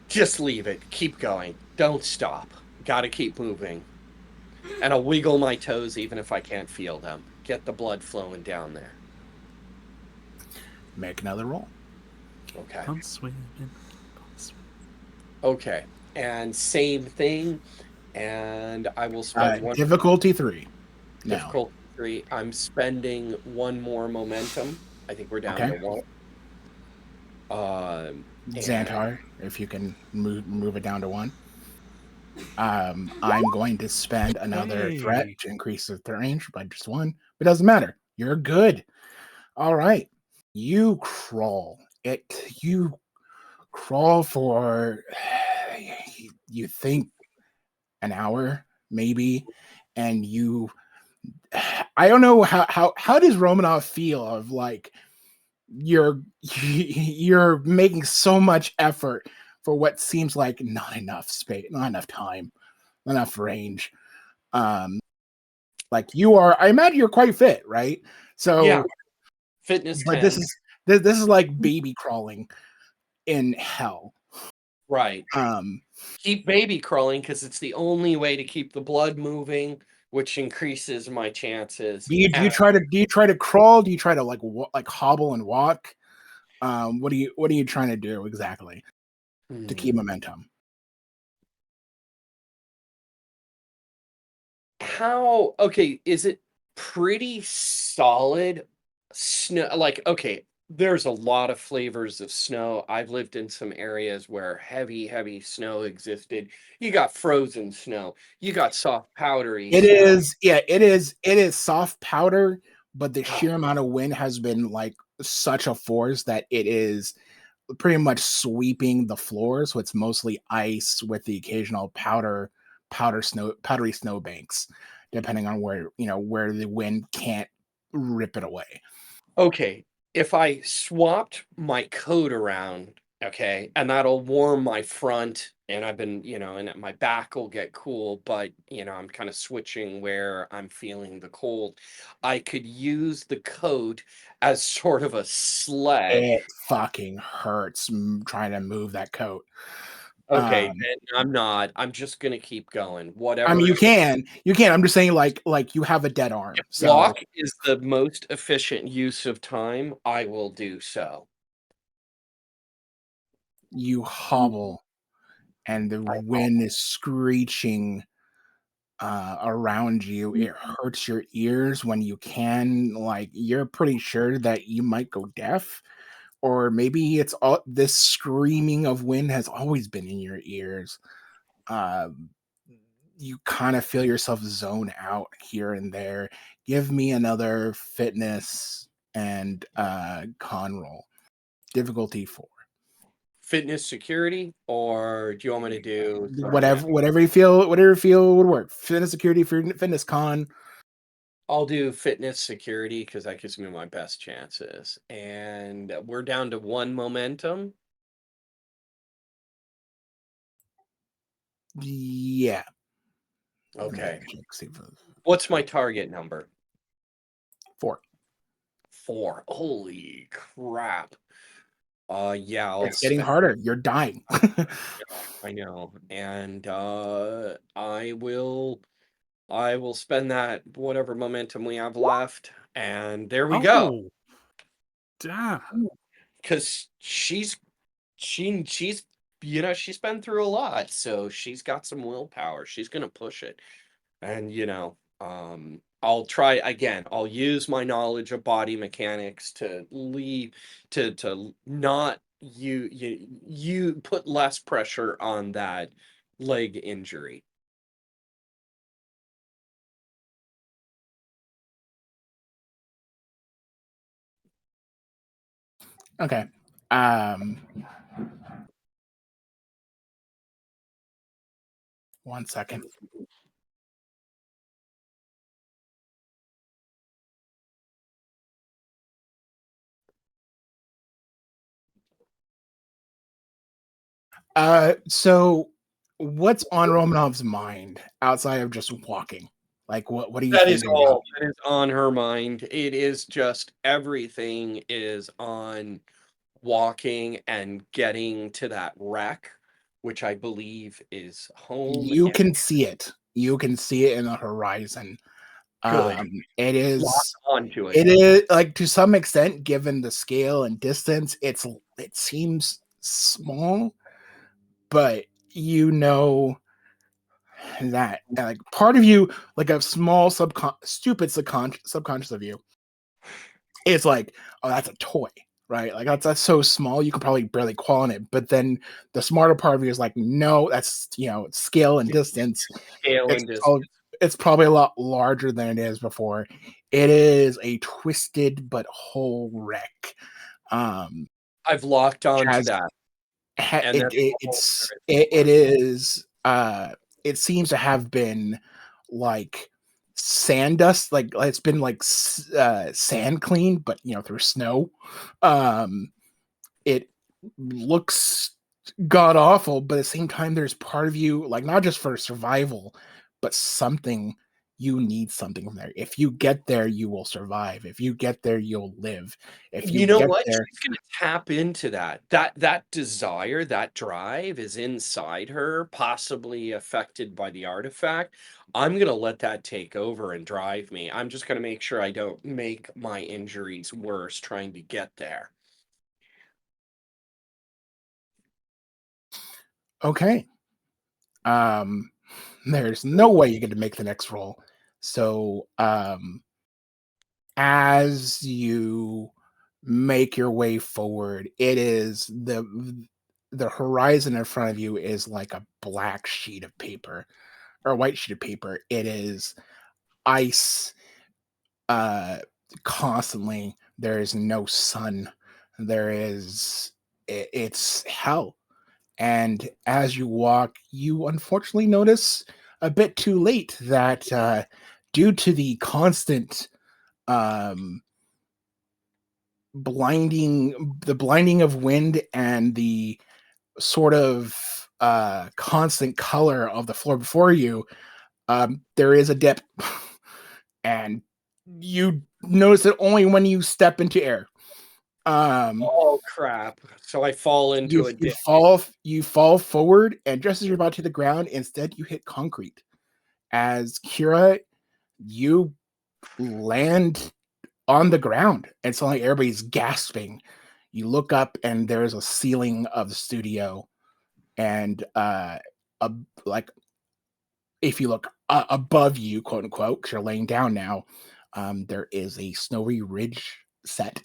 Just leave it. Keep going. Don't stop. Gotta keep moving. And I'll wiggle my toes even if I can't feel them. Get the blood flowing down there. Make another roll. Okay. I'm swinging. Okay. And same thing. And I will spend difficulty 3. Difficulty 3. I'm spending 1 more momentum. I think we're down to 1. Xantar, if you can move it down to 1. I'm going to spend another threat to increase the range by just 1. But it doesn't matter. You're good. All right. You crawl. You crawl for, you think, an hour, maybe. And I don't know how does Rominov feel of like you're making so much effort for what seems like not enough space, not enough time, not enough range. Like you are, I imagine you're quite fit, right? So yeah, fitness. But 10. this is like baby crawling in hell. Right. Keep baby crawling because it's the only way to keep the blood moving which increases my chances. Do you try to crawl? Do you try to like hobble and walk? What are you trying to do exactly to keep momentum? Okay, is it pretty solid snow? Like, okay, there's a lot of flavors of snow. I've lived in some areas where heavy snow existed. You got frozen snow, you got soft powdery It snow. is, yeah, it is soft powder, but the sheer amount of wind has been like such a force that it is pretty much sweeping the floor. So it's mostly ice with the occasional powdery snowbanks, depending on where the wind can't rip it away. Okay, if I swapped my coat around, okay, and that'll warm my front, and I've been, and my back will get cool, but, I'm kind of switching where I'm feeling the cold. I could use the coat as sort of a sled. It fucking hurts trying to move that coat. Okay, then I'm not. I'm just gonna keep going. I mean, Whatever. you can. I'm just saying, like you have a dead arm. If So walk is the most efficient use of time, I will do so. you hobble, and the wind is screeching around you. It hurts your ears when you can. Like you're pretty sure that you might go deaf, or maybe it's all this screaming of wind has always been in your ears. You kind of feel yourself zone out here and there. Give me another fitness and con roll. Difficulty 4. Fitness security, or do you want me to do something else? Whatever you feel would work. Fitness security for fitness con. I'll do fitness security because that gives me my best chances. And we're down to 1 momentum. Yeah. Okay. See What's my target number? 4. 4. Holy crap. Yeah, It's getting harder. You're dying. I know. And I will spend that whatever momentum we have left. And there we go. Oh, damn. Because she's she's been through a lot, so she's got some willpower. She's gonna push it. And I'll try again. I'll use my knowledge of body mechanics to leave to not you put less pressure on that leg injury. Okay. One second. So what's on Romanov's mind outside of just walking? Like what are you That is thinking about? all that is on her mind. It is just everything is on walking and getting to that wreck, which I believe is home. You And can see it. You can see it in the horizon. good. It Lock is onto it it. is like to some extent, given the scale and distance, it seems small, but that like part of you, like a small stupid subconscious of you, it's like, oh, that's a toy, right? Like that's so small you could probably barely crawl on it. But then the smarter part of you is like, no, that's scale and distance. Scale It's and distance. probably, it's probably a lot larger than it is before. It is a twisted but whole wreck. I've locked onto Has that. And it is it seems to have been like sand dust, like it's been like sand cleaned, but through snow. It looks god awful, but at the same time there's part of you, like, not just for survival, but something you need something from there. If you get there, you will survive. If you get there, you'll live. If you know get what? there, She's gonna tap into that. That desire, that drive is inside her, possibly affected by the artifact. I'm gonna let that take over and drive me. I'm just gonna make sure I don't make my injuries worse trying to get there. okay. There's no way you get to make the next roll. So, as you make your way forward, it is the horizon in front of you is like a black sheet of paper or a white sheet of paper. It is ice constantly. There is no sun. It's hell. And as you walk, you unfortunately notice a bit too late that due to the constant um, blinding of wind and the sort of constant color of the floor before you, there is a dip, and you notice it only when you step into air. Oh crap! So I fall into a ditch. You fall forward, and just as you're about to hit the ground, instead you hit concrete. As Kira, you land on the ground, and suddenly everybody's gasping. You look up, and there's a ceiling of the studio, and like if you look above you, quote unquote, because you're laying down now, there is a snowy ridge set.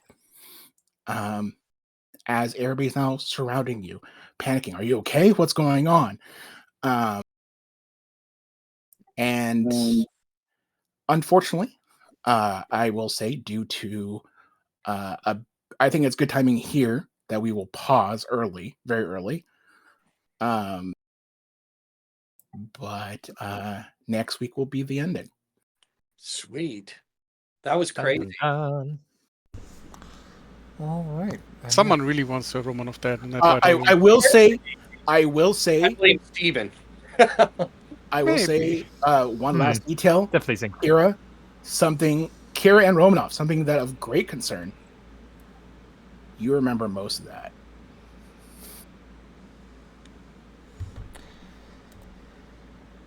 As everybody's now surrounding you, panicking. Are you okay? What's going on? And unfortunately, I will say, due to I think it's good timing here that we will pause early, very early. But next week will be the ending. Sweet. That was crazy. All right. Someone really wants to Romanov dead. And I will say, I blame Steven. I will say one last detail. Definitely think. Kira and Romanov, something that of great concern. You remember most of that.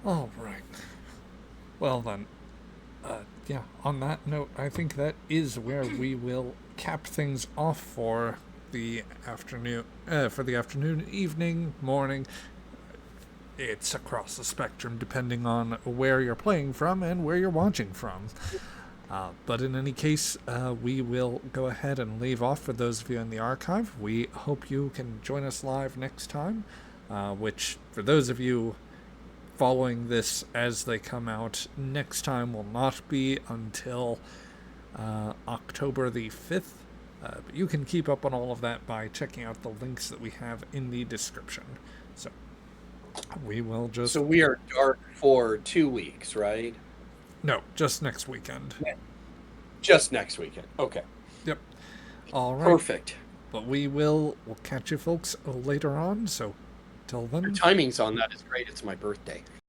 All right. Well then, yeah, on that note, I think that is where we will cap things off for the afternoon, evening, morning. It's across the spectrum depending on where you're playing from and where you're watching from. But in any case, we will go ahead and leave off for those of you in the archive. We hope you can join us live next time, which for those of you following this as they come out, next time will not be until October the 5th. But you can keep up on all of that by checking out the links that we have in the description. So we will just... So we are dark for 2 weeks, right? No, just next weekend. Yeah. Just next weekend. Okay. Yep. All right. Perfect. But we'll catch you folks later on. So till then. Your timings on that is great. It's my birthday.